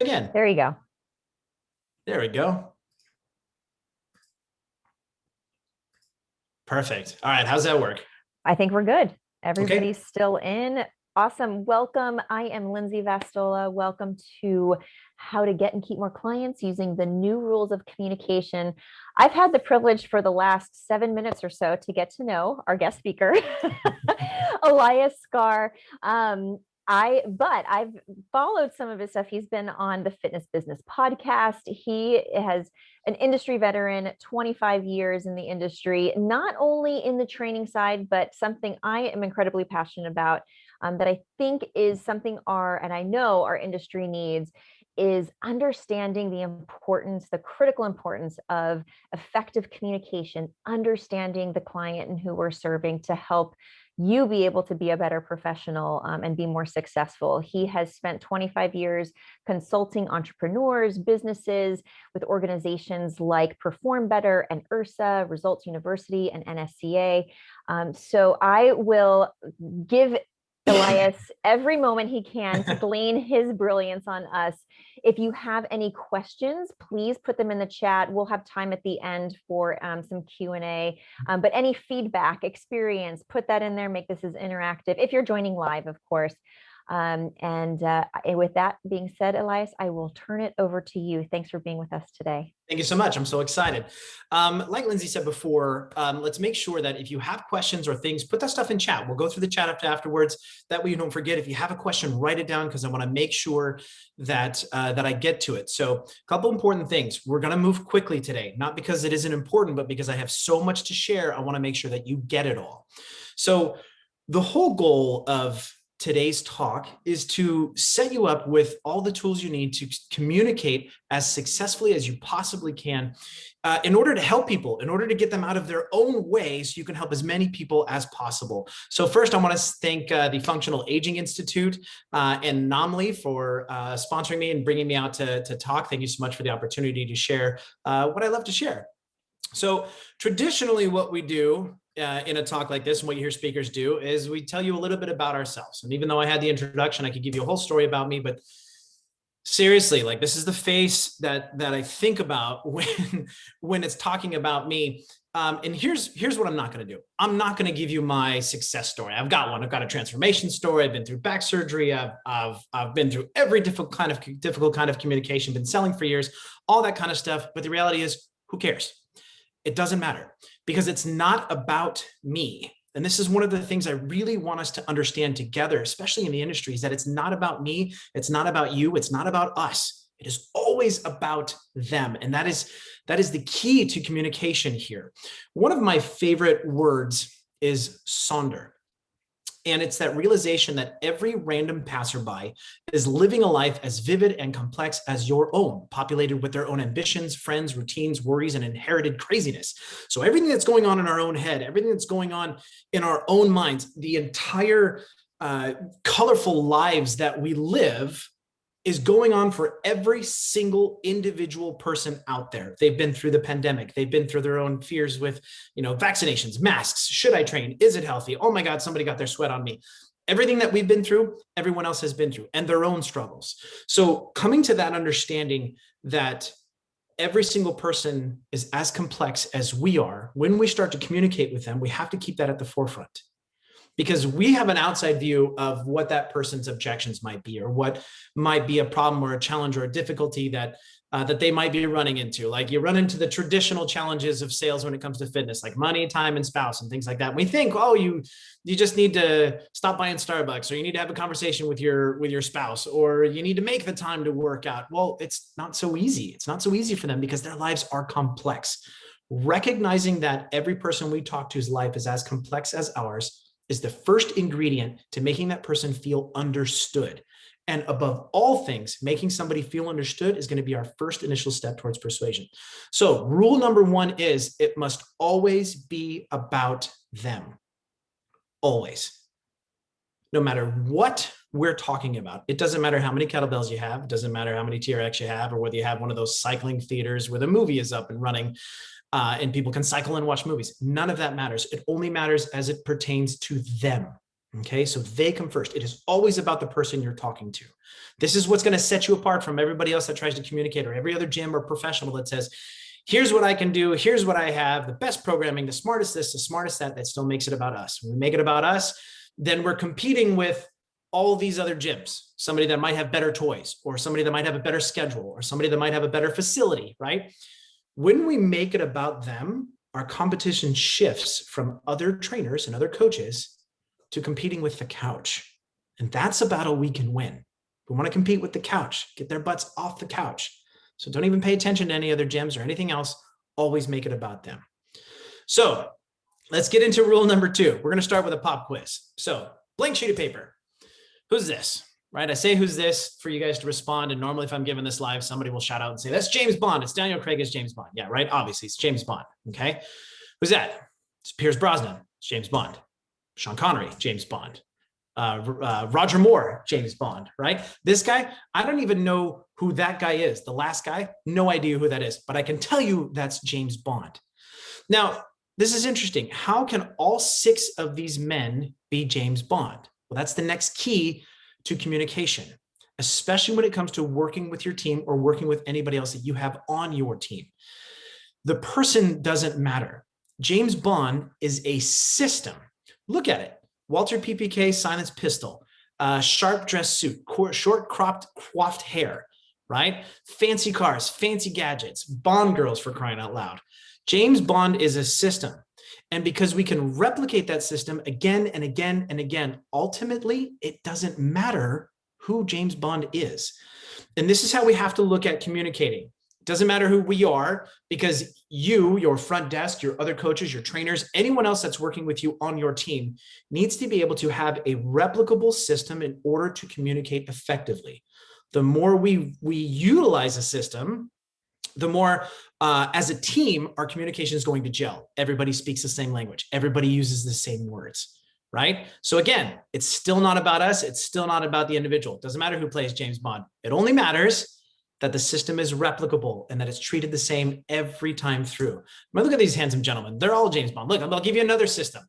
again. There you go. There we go. Perfect. All right. How's that work? I think we're good. Everybody's still in. Awesome. Welcome. I am Lindsay Vastola. Welcome to How to Get and Keep More Clients Using the New Rules of Communication. I've had the privilege for the last 7 minutes or so to get to know our guest speaker, Elias Scarr. But I've followed some of his stuff. He's been on the Fitness Business podcast. He has an industry veteran, 25 years in the industry, not only in the training side, but something I am incredibly passionate about, that I think is something and I know our industry needs, is understanding the critical importance of effective communication, understanding the client and who we're serving to help you be able to be a better professional and be more successful. He has spent 25 years consulting entrepreneurs, businesses with organizations like Perform Better and URSA, Results University, and NSCA. So I will give Elias every moment he can to glean his brilliance on us. If you have any questions, please put them in the chat. We'll have time at the end for some Q&A, but any feedback, experience, put that in there, make this as interactive if you're joining live, of course. And with that being said, Elias, I will turn it over to you. Thanks for being with us today. Thank you so much. I'm so excited. Like Lindsay said before, let's make sure that if you have questions or things, put that stuff in chat. We'll go through the chat afterwards. That way you don't forget. If you have a question, write it down because I want to make sure that that I get to it. So a couple important things. We're going to move quickly today, not because it isn't important, but because I have so much to share. I want to make sure that you get it all. So the whole goal of today's talk is to set you up with all the tools you need to communicate as successfully as you possibly can in order to help people, in order to get them out of their own way so you can help as many people as possible. So first, I want to thank the Functional Aging Institute and Nomley for sponsoring me and bringing me out to talk. Thank you so much for the opportunity to share what I love to share. So traditionally what we do in a talk like this, and what you hear speakers do, is we tell you a little bit about ourselves. And even though I had the introduction, I could give you a whole story about me, but seriously, like, this is the face that I think about when it's talking about me. And here's what I'm not going to do. I'm not going to give you my success story. I've got one. I've got a transformation story. I've been through back surgery. I've been through every difficult kind of communication, been selling for years, all that kind of stuff. But the reality is, who cares? It doesn't matter, because it's not about me. And this is one of the things I really want us to understand together, especially in the industry, is that it's not about me. It's not about you. It's not about us. It is always about them. And that is the key to communication here. One of my favorite words is sonder. And it's that realization that every random passerby is living a life as vivid and complex as your own, populated with their own ambitions, friends, routines, worries, and inherited craziness. So everything that's going on in our own head, everything that's going on in our own minds, the entire colorful lives that we live is going on for every single individual person out there. They've been through the pandemic. They've been through their own fears with, vaccinations, masks. Should I train? Is it healthy? Oh my God, somebody got their sweat on me. Everything that we've been through, everyone else has been through, and their own struggles. So coming to that understanding that every single person is as complex as we are, when we start to communicate with them, we have to keep that at the forefront. Because we have an outside view of what that person's objections might be, or what might be a problem or a challenge or a difficulty that they might be running into. Like, you run into the traditional challenges of sales when it comes to fitness, like money, time, and spouse, and things like that. We think, oh, you just need to stop buying Starbucks, or you need to have a conversation with your spouse, or you need to make the time to work out. Well, it's not so easy. It's not so easy for them because their lives are complex. Recognizing that every person we talk to's life is as complex as ours is the first ingredient to making that person feel understood. And above all things, making somebody feel understood is going to be our first initial step towards persuasion. So rule number one is it must always be about them. Always. No matter what we're talking about. It doesn't matter how many kettlebells you have. It doesn't matter how many TRX you have, or whether you have one of those cycling theaters where the movie is up and running. And people can cycle and watch movies. None of that matters. It only matters as it pertains to them. Okay, so they come first. It is always about the person you're talking to. This is what's going to set you apart from everybody else that tries to communicate, or every other gym or professional that says, here's what I can do, here's what I have, the best programming, the smartest this, the smartest that. That still makes it about us. When we make it about us, then we're competing with all these other gyms, somebody that might have better toys, or somebody that might have a better schedule, or somebody that might have a better facility, right? When we make it about them, our competition shifts from other trainers and other coaches to competing with the couch. And that's a battle we can win. We want to compete with the couch, get their butts off the couch. So don't even pay attention to any other gyms or anything else. Always make it about them. So let's get into rule number 2. We're going to start with a pop quiz. So blank sheet of paper. Who's this? Right? I say, who's this, for you guys to respond. And normally if I'm giving this live, somebody will shout out and say, that's James Bond. It's Daniel Craig as James Bond. Yeah, right? Obviously it's James Bond. Okay. Who's that? It's Pierce Brosnan. It's James Bond. Sean Connery, James Bond. Roger Moore, James Bond, right? This guy, I don't even know who that guy is. The last guy, no idea who that is, but I can tell you that's James Bond. Now, this is interesting. How can all 6 of these men be James Bond? Well, that's the next key to communication, especially when it comes to working with your team or working with anybody else that you have on your team. The person doesn't matter. James Bond is a system. Look at it. Walter PPK, silenced pistol, sharp dress suit, short cropped coiffed hair, right? Fancy cars, fancy gadgets, Bond girls, for crying out loud. James Bond is a system. And because we can replicate that system again and again and again, ultimately, it doesn't matter who James Bond is. And this is how we have to look at communicating. It doesn't matter who we are, because you, your front desk, your other coaches, your trainers, anyone else that's working with you on your team needs to be able to have a replicable system in order to communicate effectively. The more we utilize a system, the more as a team, our communication is going to gel. Everybody speaks the same language. Everybody uses the same words, right? So again, it's still not about us. It's still not about the individual. It doesn't matter who plays James Bond. It only matters that the system is replicable and that it's treated the same every time through. Look at these handsome gentlemen. They're all James Bond. Look, I'll give you another system.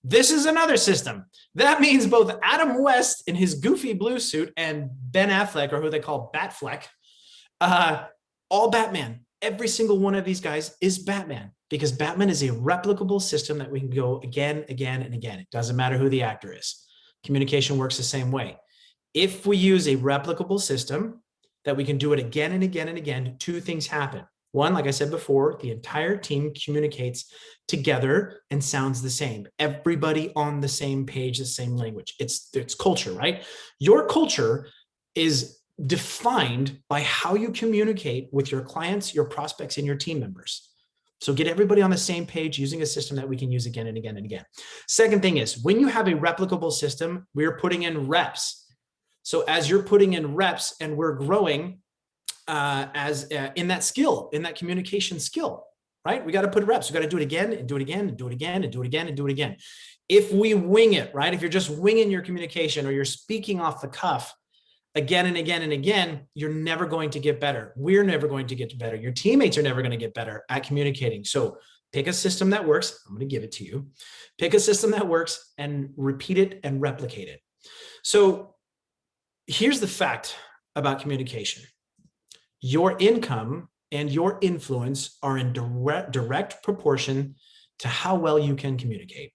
This is another system. That means both Adam West in his goofy blue suit and Ben Affleck, or who they call Batfleck, all Batman. Every single one of these guys is Batman, because Batman is a replicable system that we can go again, again, and again. It doesn't matter who the actor is. Communication works the same way. If we use a replicable system that we can do it again and again and again, 2 things happen. One, like I said before, the entire team communicates together and sounds the same. Everybody on the same page, the same language. It's culture, right? Your culture is defined by how you communicate with your clients, your prospects, and your team members. So get everybody on the same page using a system that we can use again and again and again. Second thing is, when you have a replicable system, we're putting in reps. So as you're putting in reps and we're growing in that skill, in that communication skill, right? We got to put reps. We got to do it again and do it again and do it again and do it again and do it again. If we wing it, right? If you're just winging your communication or you're speaking off the cuff again and again and again, you're never going to get better. We're never going to get better. Your teammates are never going to get better at communicating. So pick a system that works. I'm going to give it to you. Pick a system that works and repeat it and replicate it. So here's the fact about communication. Your income and your influence are in direct proportion to how well you can communicate.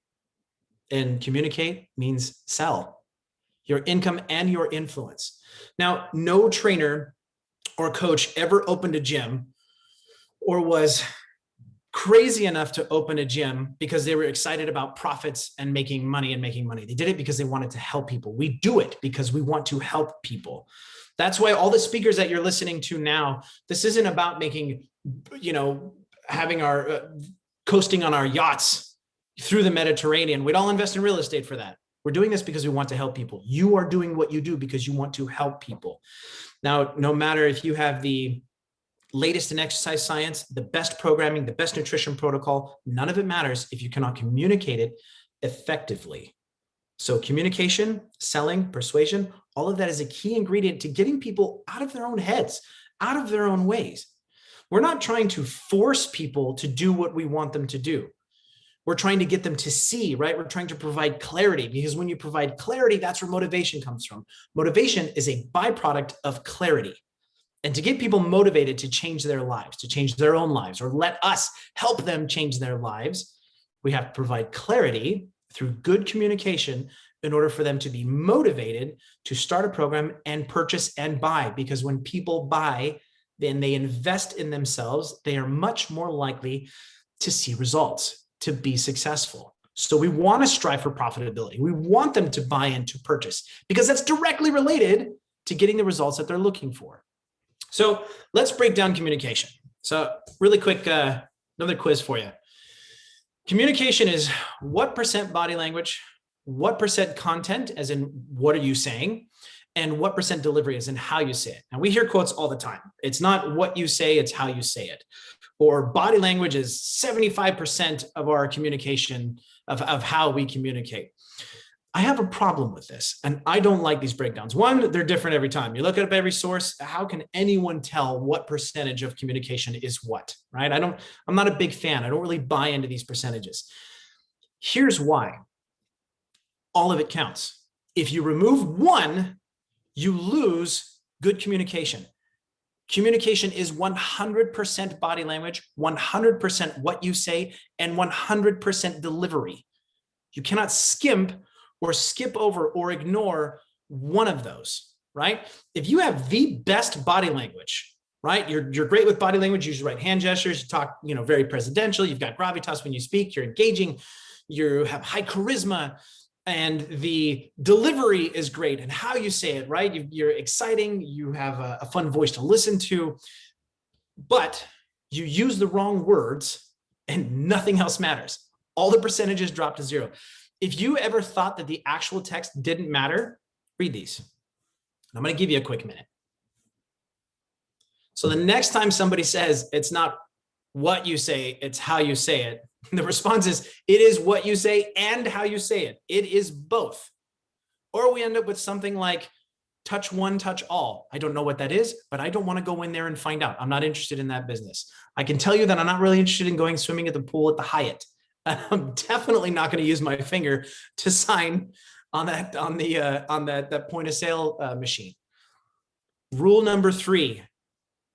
And communicate means sell. Your income and your influence. Now, no trainer or coach ever opened a gym or was crazy enough to open a gym because they were excited about profits and making money. They did it because they wanted to help people. We do it because we want to help people. That's why all the speakers that you're listening to now, this isn't about making, having our coasting on our yachts through the Mediterranean. We'd all invest in real estate for that. We're doing this because we want to help people. You are doing what you do because you want to help people. Now, no matter if you have the latest in exercise science, the best programming, the best nutrition protocol, none of it matters if you cannot communicate it effectively. So communication, selling, persuasion, all of that is a key ingredient to getting people out of their own heads, out of their own ways. We're not trying to force people to do what we want them to do. We're trying to get them to see, right? We're trying to provide clarity, because when you provide clarity, that's where motivation comes from. Motivation is a byproduct of clarity. And to get people motivated to change their lives, to change their own lives, or let us help them change their lives, we have to provide clarity through good communication in order for them to be motivated to start a program and purchase and buy. Because when people buy, then they invest in themselves, they are much more likely to see results, to be successful. So we want to strive for profitability. We want them to buy into purchase, because that's directly related to getting the results that they're looking for. So let's break down communication. So really quick, another quiz for you. Communication is what % body language, what % content, as in what are you saying, and what % delivery, as in how you say it. Now, we hear quotes all the time. It's not what you say, it's how you say it. Or body language is 75% of our communication, of how we communicate. I have a problem with this, and I don't like these breakdowns. One, they're different every time. You look up every source. How can anyone tell what percentage of communication is what, right? I'm not a big fan. I don't really buy into these percentages. Here's why. All of it counts. If you remove one, you lose good communication. Communication is 100% body language, 100% what you say, and 100% delivery. You cannot skimp or skip over or ignore one of those, right? If you have the best body language, right? You're great with body language, use your right hand gestures, you talk, very presidential, you've got gravitas when you speak, you're engaging, you have high charisma, and the delivery is great, and how you say it, right? You're exciting, you have a fun voice to listen to, but you use the wrong words and nothing else matters. All the percentages drop to zero. If you ever thought that the actual text didn't matter, read these. I'm going to give you a quick minute. So the next time somebody says it's not what you say, it's how you say it, the response is, it is what you say and how you say it. It is both. Or we end up with something like touch one, touch all. I don't know what that is, but I don't want to go in there and find out. I'm not interested in that business. I can tell you that I'm not really interested in going swimming at the pool at the Hyatt. I'm definitely not going to use my finger to sign on that that point of sale machine. Rule number 3,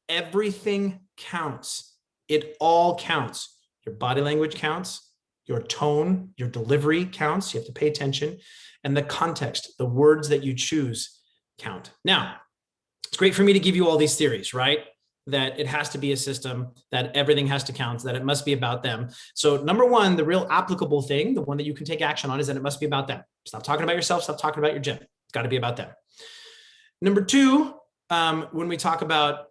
everything counts. It all counts. Your body language counts, your tone, your delivery counts. You have to pay attention, and the context, the words that you choose count. Now, it's great for me to give you all these theories, right? That it has to be a system, that everything has to count, that it must be about them. So number 1, the real applicable thing, the one that you can take action on, is that it must be about them. Stop talking about yourself, stop talking about your gym. It's got to be about them. Number 2, when we talk about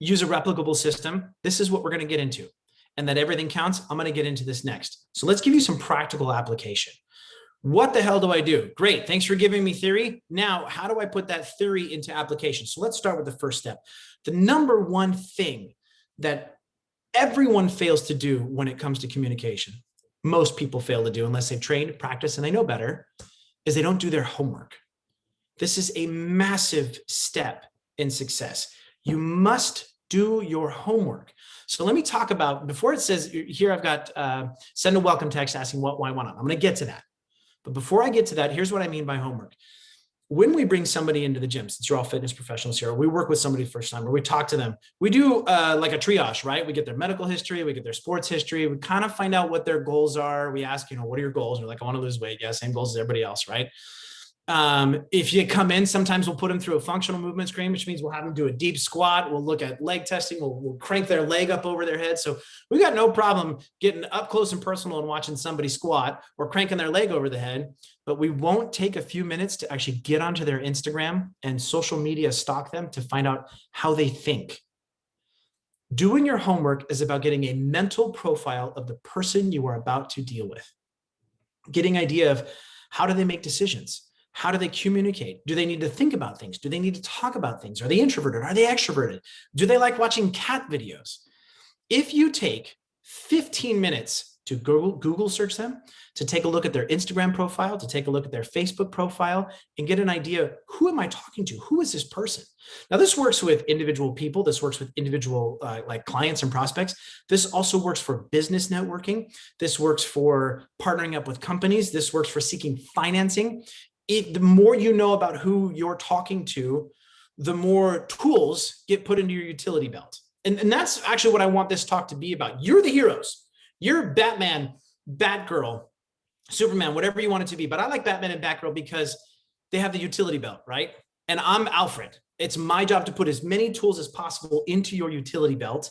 use a replicable system, this is what we're going to get into. And that everything counts, I'm going to get into this next. So let's give you some practical application. What the hell do I do? Great. Thanks for giving me theory. Now, how do I put that theory into application? So let's start with the first step. The number 1 thing that everyone fails to do when it comes to communication, most people fail to do unless they've trained, practiced, and they know better, is they don't do their homework. This is a massive step in success. You must do your homework. So let me talk about, before it says here, I've got send a welcome text asking what, why, why not. I'm going to get to that. But before I get to that, here's what I mean by homework. When we bring somebody into the gym, since you're all fitness professionals here, we work with somebody the first time, or we talk to them. We do like a triage, right? We get their medical history, we get their sports history, we kind of find out what their goals are. We ask, what are your goals? And they're like, I want to lose weight. Yeah, same goals as everybody else, right? If you come in, sometimes we'll put them through a functional movement screen, which means we'll have them do a deep squat. We'll look at leg testing. We'll crank their leg up over their head. So we got no problem getting up close and personal and watching somebody squat or cranking their leg over the head. But we won't take a few minutes to actually get onto their Instagram and social media stalk them to find out how they think. Doing your homework is about getting a mental profile of the person you are about to deal with. Getting an idea of how do they make decisions? How do they communicate? Do they need to think about things? Do they need to talk about things? Are they introverted? Are they extroverted? Do they like watching cat videos? If you take 15 minutes to Google search them, to take a look at their Instagram profile, to take a look at their Facebook profile, and get an idea, who am I talking to? Who is this person? Now, this works with individual people. This works with individual like clients and prospects. This also works for business networking. This works for partnering up with companies. This works for seeking financing. The more you know about who you're talking to, the more tools get put into your utility belt. And that's actually what I want this talk to be about. You're the heroes. You're Batman, Batgirl, Superman, whatever you want it to be. But I like Batman and Batgirl because they have the utility belt, right? And I'm Alfred. It's my job to put as many tools as possible into your utility belt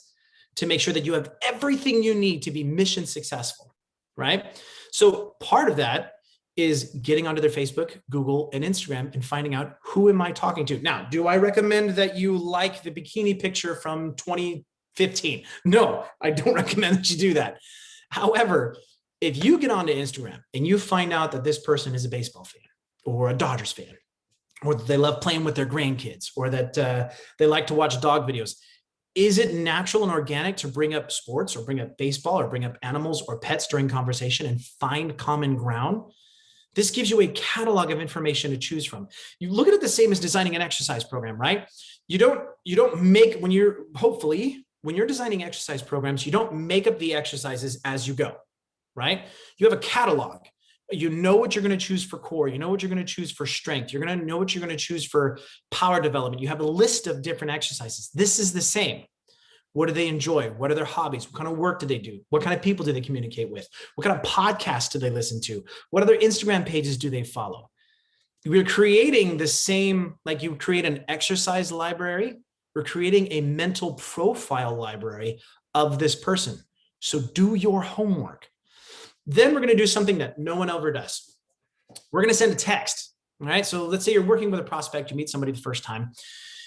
to make sure that you have everything you need to be mission successful, right? So part of that is getting onto their Facebook, Google, and Instagram and finding out, who am I talking to? Now, do I recommend that you like the bikini picture from 2015? No, I don't recommend that you do that. However, if you get onto Instagram and you find out that this person is a baseball fan or a Dodgers fan, or that they love playing with their grandkids, or that they like to watch dog videos, is it natural and organic to bring up sports or bring up baseball or bring up animals or pets during conversation and find common ground? This gives you a catalog of information to choose from. You look at it the same as designing an exercise program, right? You don't make, when you're designing exercise programs, you don't make up the exercises as you go, right? You have a catalog. You know what you're going to choose for core. You know what you're going to choose for strength. You're going to know what you're going to choose for power development. You have a list of different exercises. This is the same. What do they enjoy? What are their hobbies? What kind of work do they do? What kind of people do they communicate with? What kind of podcasts do they listen to? What other Instagram pages do they follow? We're creating the same, like you create an exercise library, we're creating a mental profile library of this person. So do your homework. Then we're going to do something that no one ever does. We're going to send a text. All right. So let's say you're working with a prospect, you meet somebody the first time,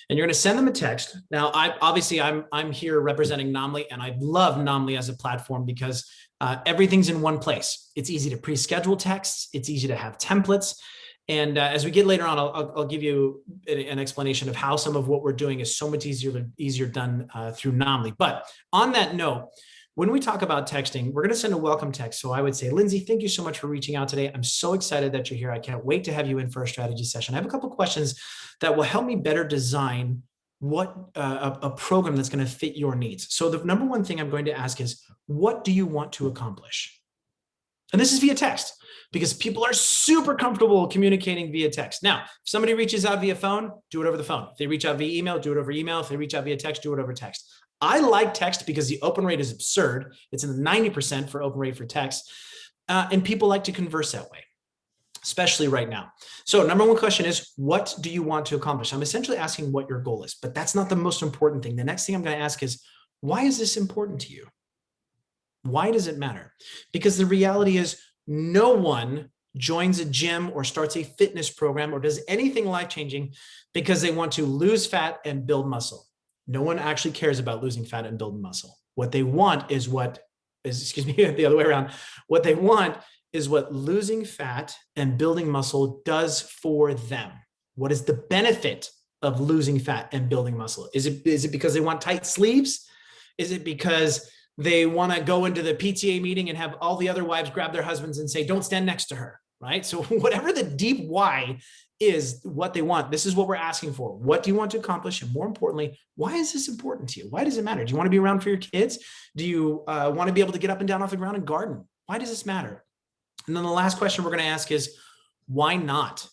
and you're going to send them a text. Now, I'm here representing Nomly, and I love Nomly as a platform because everything's in one place. It's easy to pre-schedule texts. It's easy to have templates. And as we get later on, I'll give you an explanation of how some of what we're doing is so much easier done through Nomly. But on that note, when we talk about texting, we're going to send a welcome text. So I would say, Lindsay, thank you so much for reaching out today. I'm so excited that you're here. I can't wait to have you in for a strategy session. I have a couple of questions that will help me better design what a program that's going to fit your needs. So the number one thing I'm going to ask is, what do you want to accomplish? And this is via text, because people are super comfortable communicating via text. Now, if somebody reaches out via phone, do it over the phone. If they reach out via email, do it over email. If they reach out via text, do it over text. I like text because the open rate is absurd. It's in the 90% for open rate for text. And people like to converse that way, especially right now. So number one question is, what do you want to accomplish? I'm essentially asking what your goal is, but that's not the most important thing. The next thing I'm going to ask is, why is this important to you? Why does it matter? Because the reality is, no one joins a gym or starts a fitness program or does anything life-changing because they want to lose fat and build muscle. No one actually cares about losing fat and building muscle. What they want is the other way around. What they want is what losing fat and building muscle does for them. What is the benefit of losing fat and building muscle? Is it because they want tight sleeves? Is it because they want to go into the PTA meeting and have all the other wives grab their husbands and say, don't stand next to her, right? So whatever the deep why is, what they want, this is what we're asking for. What do you want to accomplish? And more importantly, why is this important to you? Why does it matter? Do you want to be around for your kids? Do you want to be able to get up and down off the ground and garden? Why does this matter? And then the last question we're going to ask is, why not?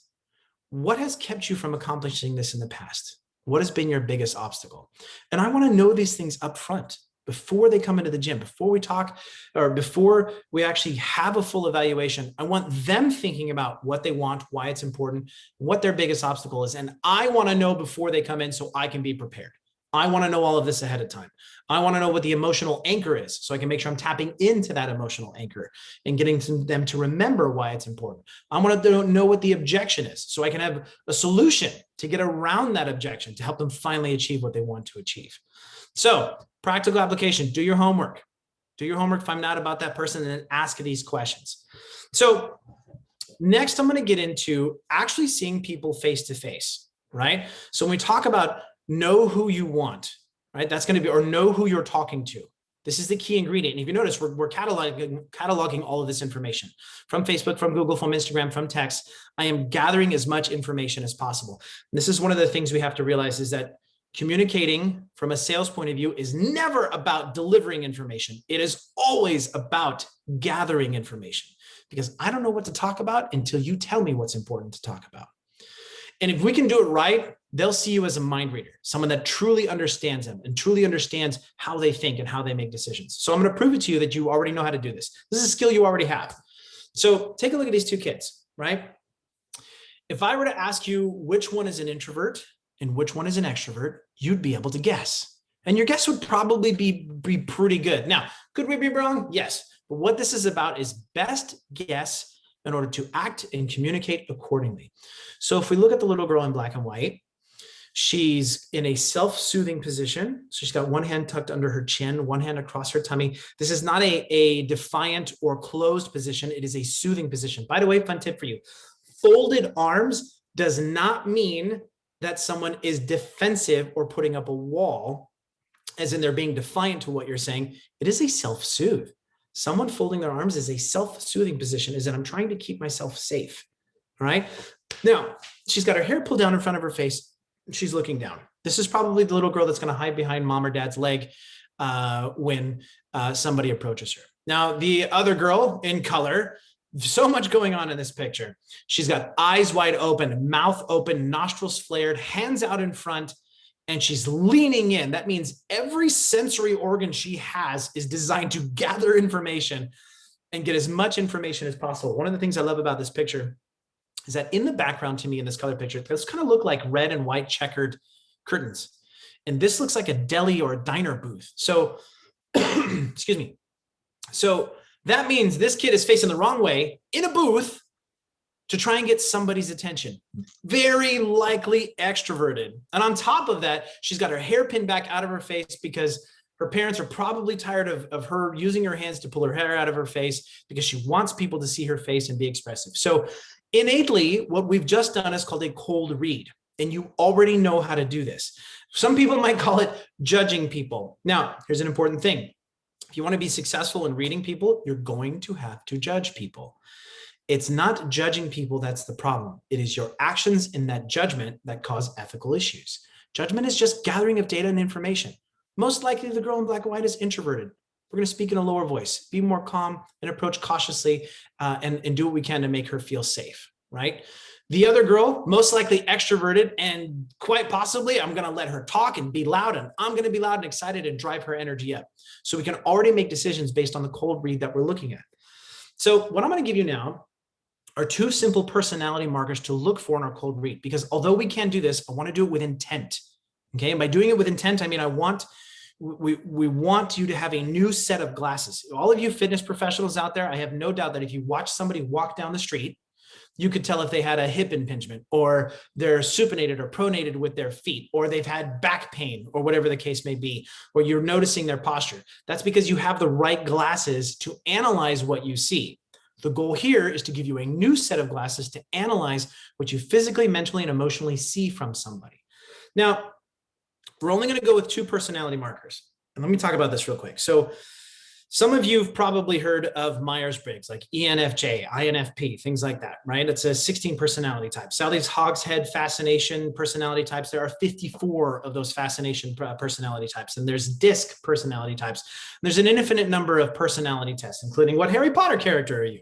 What has kept you from accomplishing this in the past? What has been your biggest obstacle? And I want to know these things up front, before they come into the gym, before we talk, or before we actually have a full evaluation. I want them thinking about what they want, why it's important, what their biggest obstacle is. And I want to know before they come in so I can be prepared. I want to know all of this ahead of time. I want to know what the emotional anchor is so I can make sure I'm tapping into that emotional anchor and getting them to remember why it's important. I want to know what the objection is so I can have a solution to get around that objection to help them finally achieve what they want to achieve. So practical application, do your homework. Do your homework. Find out about that person and then ask these questions. So next, I'm going to get into actually seeing people face to face, right? So when we talk about know who you want, right? That's going to be, or know who you're talking to. This is the key ingredient. And if you notice, we're cataloging all of this information from Facebook, from Google, from Instagram, from text. I am gathering as much information as possible. And this is one of the things we have to realize is that communicating from a sales point of view is never about delivering information. It is always about gathering information, because I don't know what to talk about until you tell me what's important to talk about. And if we can do it right, they'll see you as a mind reader, someone that truly understands them and truly understands how they think and how they make decisions. So I'm going to prove it to you that you already know how to do this. This is a skill you already have. So take a look at these two kids, right? If I were to ask you which one is an introvert and which one is an extrovert, you'd be able to guess. And your guess would probably be pretty good. Now, could we be wrong? Yes. But what this is about is best guess in order to act and communicate accordingly. So if we look at the little girl in black and white, she's in a self-soothing position. So she's got one hand tucked under her chin, one hand across her tummy. This is not a defiant or closed position. It is a soothing position. By the way, fun tip for you. Folded arms does not mean that someone is defensive or putting up a wall, as in they're being defiant to what you're saying. It is a self-soothe. Someone folding their arms is a self-soothing position, is that I'm trying to keep myself safe. All right. Now, she's got her hair pulled down in front of her face. She's looking down. This is probably the little girl that's going to hide behind mom or dad's leg when somebody approaches her. Now, the other girl in color, so much going on in this picture. She's got eyes wide open, mouth open, nostrils flared, hands out in front, and she's leaning in. That means every sensory organ she has is designed to gather information and get as much information as possible. One of the things I love about this picture is that in the background to me in this color picture, those kind of look like red and white checkered curtains. And this looks like a deli or a diner booth. So, excuse me. So that means this kid is facing the wrong way in a booth to try and get somebody's attention. Very likely extroverted. And on top of that, she's got her hair pinned back out of her face because her parents are probably tired of her using her hands to pull her hair out of her face because she wants people to see her face and be expressive. So innately, what we've just done is called a cold read, and you already know how to do this. Some people might call it judging people. Now, here's an important thing. If you want to be successful in reading people, you're going to have to judge people. It's not judging people that's the problem. It is your actions in that judgment that cause ethical issues. Judgment is just gathering of data and information. Most likely the girl in black and white is introverted. We're going to speak in a lower voice, be more calm and approach cautiously and do what we can to make her feel safe, right? The other girl, most likely extroverted, and quite possibly I'm going to let her talk and be loud, and I'm going to be loud and excited and drive her energy up. So we can already make decisions based on the cold read that we're looking at. So what I'm going to give you now are two simple personality markers to look for in our cold read, because although we can do this, I want to do it with intent. Okay. And by doing it with intent, I mean, we want you to have a new set of glasses. All of you fitness professionals out there, I have no doubt that if you watch somebody walk down the street, you could tell if they had a hip impingement, or they're supinated or pronated with their feet, or they've had back pain, or whatever the case may be, or you're noticing their posture. That's because you have the right glasses to analyze what you see. The goal here is to give you a new set of glasses to analyze what you physically, mentally, and emotionally see from somebody. Now, we're only going to go with two personality markers. And let me talk about this real quick. So some of you have probably heard of Myers-Briggs, like ENFJ, INFP, things like that, right? It's a 16 personality types. Sally's Hogshead fascination personality types. There are 54 of those fascination personality types. And there's DISC personality types. There's an infinite number of personality tests, including what Harry Potter character are you?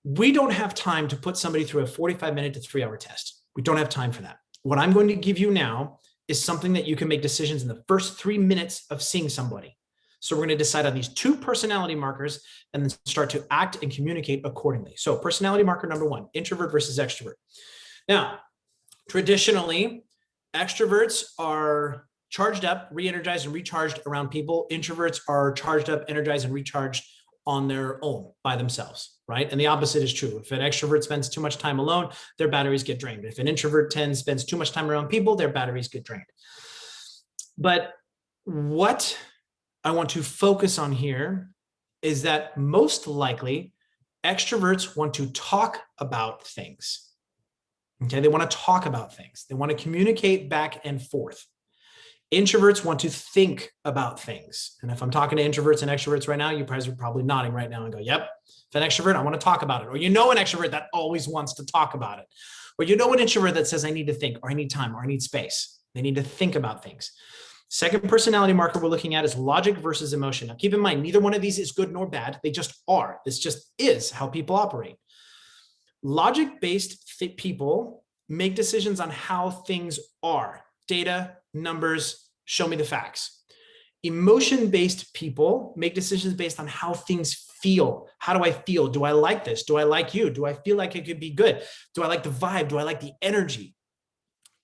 We don't have time to put somebody through a 45-minute to 3-hour test. We don't have time for that. What I'm going to give you now is something that you can make decisions in the first 3 minutes of seeing somebody. So we're going to decide on these two personality markers and then start to act and communicate accordingly. So personality marker number 1, introvert versus extrovert. Now, traditionally, extroverts are charged up, re-energized, and recharged around people. Introverts are charged up, energized, and recharged on their own by themselves, right? And the opposite is true. If an extrovert spends too much time alone, their batteries get drained. If an introvert spends too much time around people, their batteries get drained. But what I want to focus on here is that most likely extroverts want to talk about things. Okay, they want to talk about things. They want to communicate back and forth. Introverts want to think about things. And if I'm talking to introverts and extroverts right now, you guys are probably nodding right now and go, yep, if an extrovert, I want to talk about it. Or you know an extrovert that always wants to talk about it. Or you know an introvert that says, I need to think, or I need time, or I need space. They need to think about things. Second personality marker we're looking at is logic versus emotion. Now, keep in mind, neither one of these is good nor bad. They just are. This just is how people operate. Logic-based people make decisions on how things are. Data, numbers, show me the facts. Emotion-based people make decisions based on how things feel. How do I feel? Do I like this? Do I like you? Do I feel like it could be good? Do I like the vibe? Do I like the energy?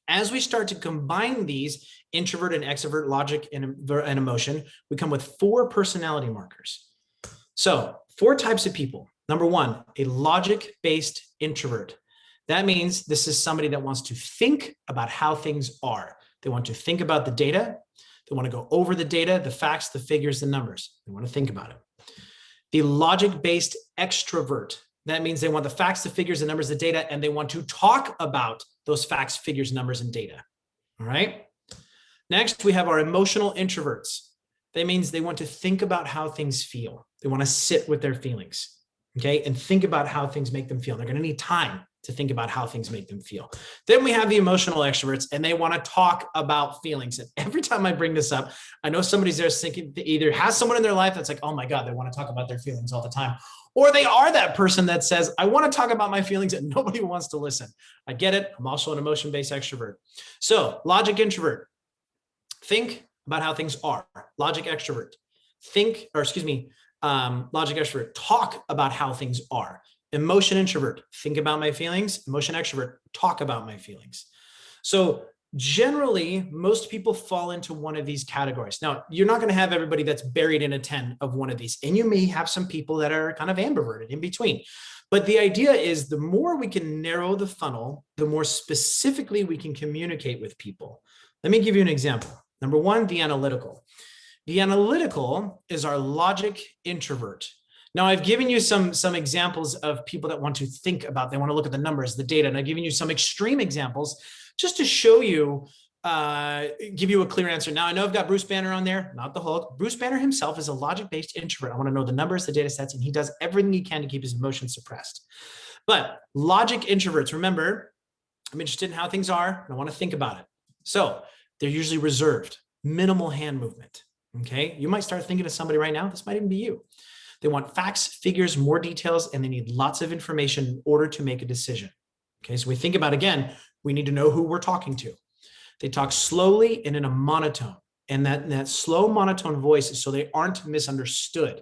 As we start to combine these, introvert and extrovert, logic and emotion, we come with 4 personality markers. So 4 types of people. Number 1, a logic-based introvert. That means this is somebody that wants to think about how things are. They want to think about the data. They want to go over the data, the facts, the figures, the numbers. They want to think about it. The logic-based extrovert. That means they want the facts, the figures, the numbers, the data, and they want to talk about those facts, figures, numbers, and data. All right. Next, we have our emotional introverts. That means they want to think about how things feel. They want to sit with their feelings, okay, and think about how things make them feel. They're going to need time to think about how things make them feel. Then we have the emotional extroverts, and they want to talk about feelings. And every time I bring this up, I know somebody's there thinking, either has someone in their life that's like, oh my God, they want to talk about their feelings all the time. Or they are that person that says, I want to talk about my feelings and nobody wants to listen. I get it. I'm also an emotion-based extrovert. So logic introvert, think about how things are. Logic extrovert, logic extrovert, talk about how things are. Emotion introvert, think about my feelings. Emotion extrovert, talk about my feelings. So generally, most people fall into one of these categories. Now, you're not going to have everybody that's buried in a 10 of one of these, and you may have some people that are kind of ambiverted in between. But the idea is the more we can narrow the funnel, the more specifically we can communicate with people. Let me give you an example. Number 1, the analytical. The analytical is our logic introvert. Now, I've given you some examples of people that want to think about, they want to look at the numbers, the data, and I've given you some extreme examples just to show you, give you a clear answer. Now, I know I've got Bruce Banner on there, not the Hulk. Bruce Banner himself is a logic-based introvert. I want to know the numbers, the data sets, and he does everything he can to keep his emotions suppressed. But logic introverts, remember, I'm interested in how things are, and I want to think about it. So they're usually reserved, minimal hand movement, okay? You might start thinking of somebody right now. This might even be you. They want facts, figures, more details, and they need lots of information in order to make a decision. Okay, so we think about, again, we need to know who we're talking to. They talk slowly and in a monotone. And that slow monotone voice is so they aren't misunderstood.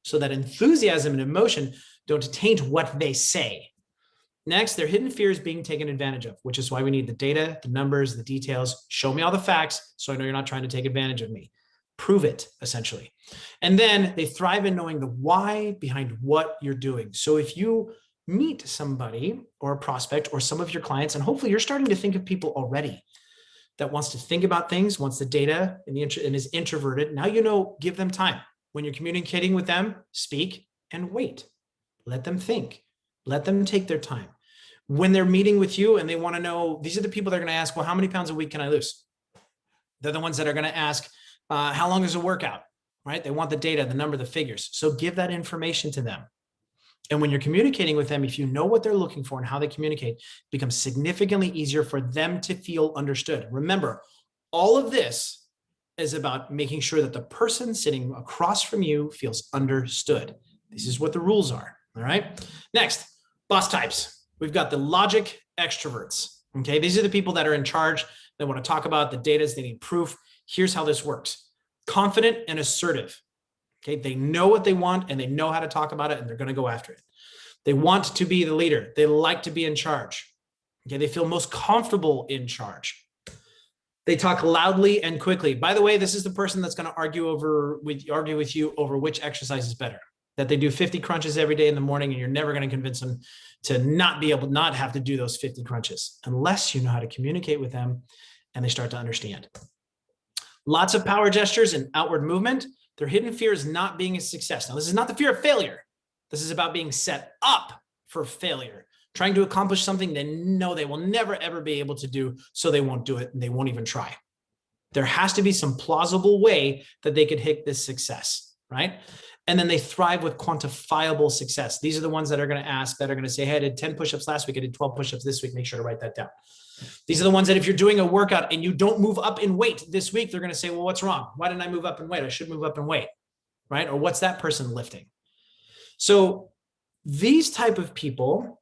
So that enthusiasm and emotion don't taint what they say. Next, their hidden fear is being taken advantage of, which is why we need the data, the numbers, the details. Show me all the facts so I know you're not trying to take advantage of me. Prove it, essentially. And then they thrive in knowing the why behind what you're doing. So if you meet somebody or a prospect or some of your clients, and hopefully you're starting to think of people already that wants to think about things, wants the data and is introverted, now you know, give them time. When you're communicating with them, speak and wait. Let them think. Let them take their time. When they're meeting with you and they want to know, these are the people that are going to ask, well, how many pounds a week can I lose? They're the ones that are going to ask, how long is a workout, right? They want the data, the number, the figures. So give that information to them. And when you're communicating with them, if you know what they're looking for and how they communicate, it becomes significantly easier for them to feel understood. Remember, all of this is about making sure that the person sitting across from you feels understood. This is what the rules are, all right? Next, boss types. We've got the logic extroverts, okay? These are the people that are in charge. They want to talk about the data, they need proof. Here's how this works. Confident and assertive. Okay, they know what they want and they know how to talk about it and they're going to go after it. They want to be the leader. They like to be in charge. Okay, they feel most comfortable in charge. They talk loudly and quickly. By the way, this is the person that's going to argue with you over which exercise is better. That they do 50 crunches every day in the morning and you're never going to convince them to not have to do those 50 crunches unless you know how to communicate with them and they start to understand. Lots of power gestures and outward movement. Their hidden fear is not being a success. Now, this is not the fear of failure. This is about being set up for failure, trying to accomplish something they know they will never, ever be able to do, so they won't do it and they won't even try. There has to be some plausible way that they could hit this success, right? And then they thrive with quantifiable success. These are the ones that are going to ask, that are going to say, hey, I did 10 push-ups last week. I did 12 push-ups this week. Make sure to write that down. These are the ones that if you're doing a workout and you don't move up in weight this week, they're going to say, well, what's wrong? Why didn't I move up in weight? I should move up in weight, right? Or what's that person lifting? So these type of people,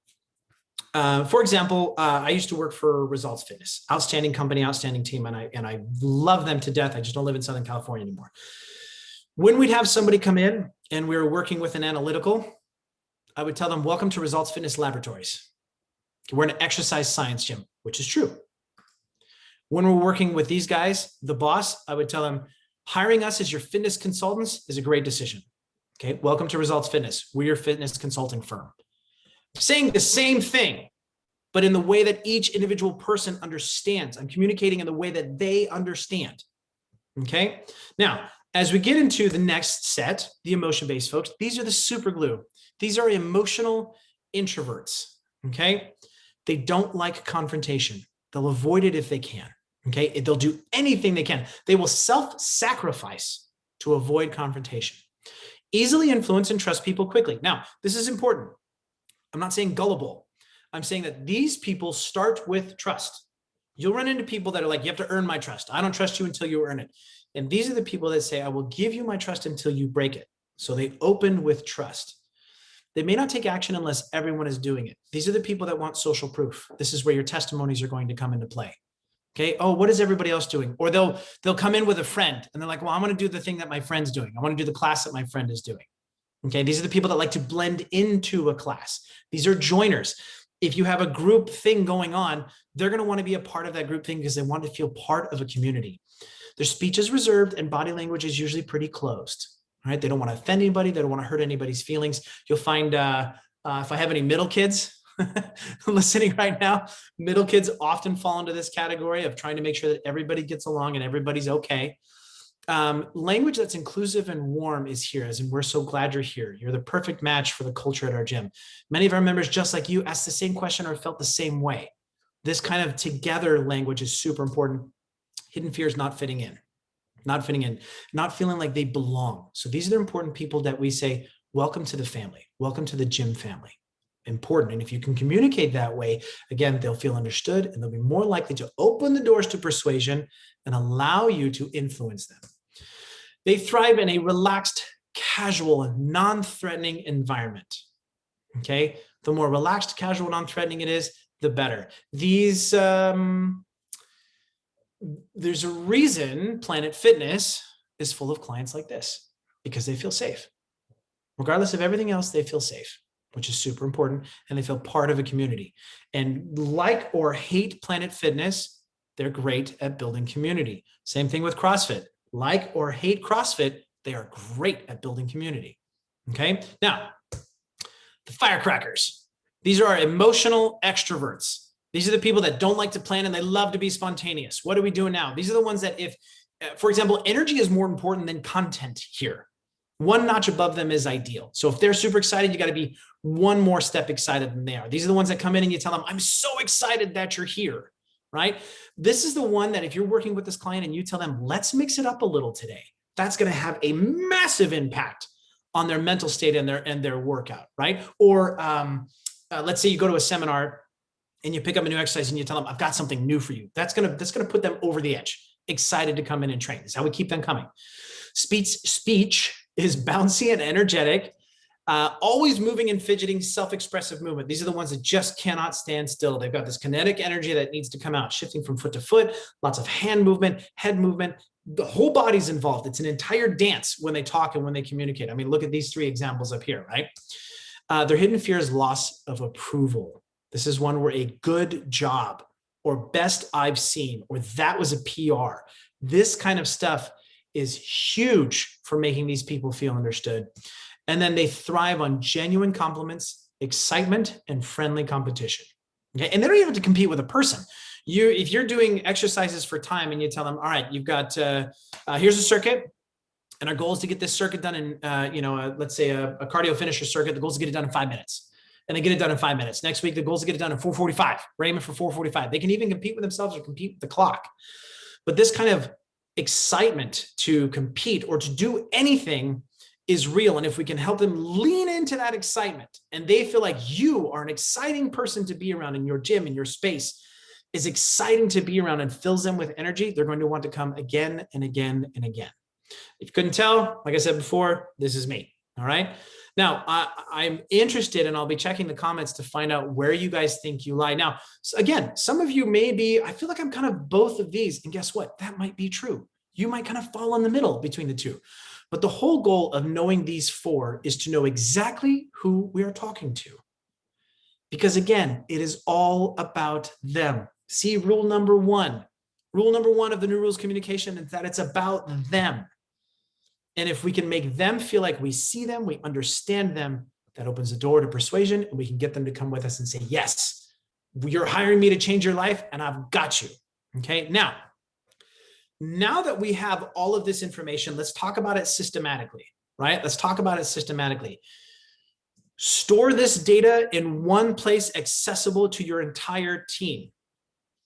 for example, I used to work for Results Fitness, outstanding company, outstanding team. And I love them to death. I just don't live in Southern California anymore. When we'd have somebody come in and we were working with an analytical, I would tell them, welcome to Results Fitness Laboratories. We're an exercise science gym, which is true. When we're working with these guys, the boss, I would tell them, hiring us as your fitness consultants is a great decision. Okay, welcome to Results Fitness. We're your fitness consulting firm. Saying the same thing, but in the way that each individual person understands. I'm communicating in the way that they understand. Okay, now, as we get into the next set, the emotion-based folks, these are the super glue. These are emotional introverts, okay? They don't like confrontation. They'll avoid it if they can, okay? They'll do anything they can. They will self-sacrifice to avoid confrontation. Easily influence and trust people quickly. Now, this is important. I'm not saying gullible. I'm saying that these people start with trust. You'll run into people that are like, you have to earn my trust. I don't trust you until you earn it. And these are the people that say, I will give you my trust until you break it. So they open with trust. They may not take action unless everyone is doing it. These are the people that want social proof. This is where your testimonies are going to come into play. Okay. Oh, what is everybody else doing? Or they'll come in with a friend and they're like, well, I want to do the thing that my friend's doing. I want to do the class that my friend is doing. Okay. These are the people that like to blend into a class. These are joiners. If you have a group thing going on, they're going to want to be a part of that group thing because they want to feel part of a community. Their speech is reserved and body language is usually pretty closed. Right? They don't want to offend anybody. They don't want to hurt anybody's feelings. You'll find if I have any middle kids listening right now, middle kids often fall into this category of trying to make sure that everybody gets along and everybody's okay. Language that's inclusive and warm is here, as in we're so glad you're here. You're the perfect match for the culture at our gym. Many of our members, just like you, asked the same question or felt the same way. This kind of together language is super important. Hidden fear is not fitting in. Not fitting in, not feeling like they belong. So these are the important people that we say, welcome to the family, welcome to the gym family. Important. And if you can communicate that way, again, they'll feel understood and they'll be more likely to open the doors to persuasion and allow you to influence them. They thrive in a relaxed, casual, non-threatening environment. Okay. The more relaxed, casual, non-threatening it is, the better. These, there's a reason Planet Fitness is full of clients like this, because they feel safe. Regardless of everything else, they feel safe, which is super important, and they feel part of a community. And like or hate Planet Fitness, they're great at building community. Same thing with CrossFit. Like or hate CrossFit, they are great at building community. Okay, now, the firecrackers. These are our emotional extroverts. These are the people that don't like to plan and they love to be spontaneous. What are we doing now? These are the ones that if, for example, energy is more important than content here. One notch above them is ideal. So if they're super excited, you got to be one more step excited than they are. These are the ones that come in and you tell them, I'm so excited that you're here, right? This is the one that if you're working with this client and you tell them, let's mix it up a little today, that's going to have a massive impact on their mental state and their workout, right? Or let's say you go to a seminar and you pick up a new exercise and you tell them, I've got something new for you. That's gonna put them over the edge, excited to come in and train. This is how we keep them coming. Speech is bouncy and energetic, always moving and fidgeting, self-expressive movement. These are the ones that just cannot stand still. They've got this kinetic energy that needs to come out, shifting from foot to foot, lots of hand movement, head movement. The whole body's involved. It's an entire dance when they talk and when they communicate. I mean, look at these three examples up here, right? Their hidden fear is loss of approval. This is one where a good job or best I've seen, or that was a PR. This kind of stuff is huge for making these people feel understood. And then they thrive on genuine compliments, excitement, and friendly competition. Okay. And they don't even have to compete with a person. If you're doing exercises for time and you tell them, all right, you've got, here's a circuit. And our goal is to get this circuit done in, let's say a cardio finisher circuit. The goal is to get it done in 5 minutes. And they get it done in 5 minutes. Next week, the goal is to get it done in 4:45. We're aiming for 4:45. They can even compete with themselves or compete with the clock. But this kind of excitement to compete or to do anything is real. And if we can help them lean into that excitement and they feel like you are an exciting person to be around in your gym, in your space, is exciting to be around and fills them with energy, they're going to want to come again and again and again. If you couldn't tell, like I said before, this is me. All right. Now, I'm interested, and I'll be checking the comments to find out where you guys think you lie. Now, again, some of you may be, I feel like I'm kind of both of these. And guess what? That might be true. You might kind of fall in the middle between the two. But the whole goal of knowing these four is to know exactly who we are talking to. Because again, it is all about them. See, rule number one. Rule number one of the New Rules of Communication is that it's about them. And if we can make them feel like we see them, we understand them, that opens the door to persuasion, and we can get them to come with us and say, yes, you're hiring me to change your life, and I've got you. Okay. Now that we have all of this information, let's talk about it systematically, right? Let's talk about it systematically. Store this data in one place accessible to your entire team.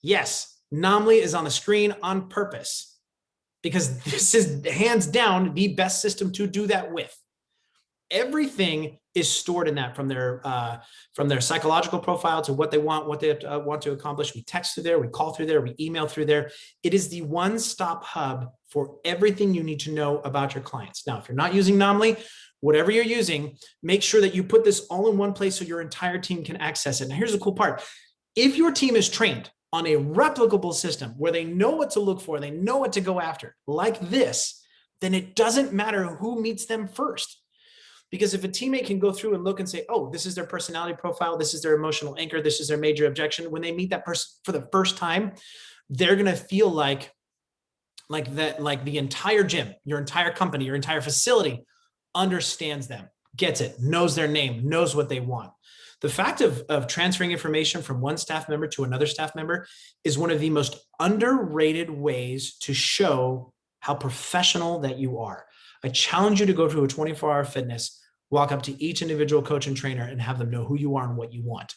Yes, Nomly is on the screen on purpose, because this is hands down the best system to do that with. Everything is stored in that, from their psychological profile to what they want, what they want to accomplish. We text through there, we call through there, we email through there. It is the one-stop hub for everything you need to know about your clients. Now, if you're not using Nomly, whatever you're using, make sure that you put this all in one place so your entire team can access it. Now, here's the cool part. If your team is trained on a replicable system where they know what to look for, they know what to go after, like this, then it doesn't matter who meets them first. Because if a teammate can go through and look and say, oh, this is their personality profile, this is their emotional anchor, this is their major objection, when they meet that person for the first time, they're going to feel like the entire gym, your entire company, your entire facility understands them, gets it, knows their name, knows what they want. The fact of transferring information from one staff member to another staff member is one of the most underrated ways to show how professional that you are. I challenge you to go to a 24-hour fitness, walk up to each individual coach and trainer and have them know who you are and what you want.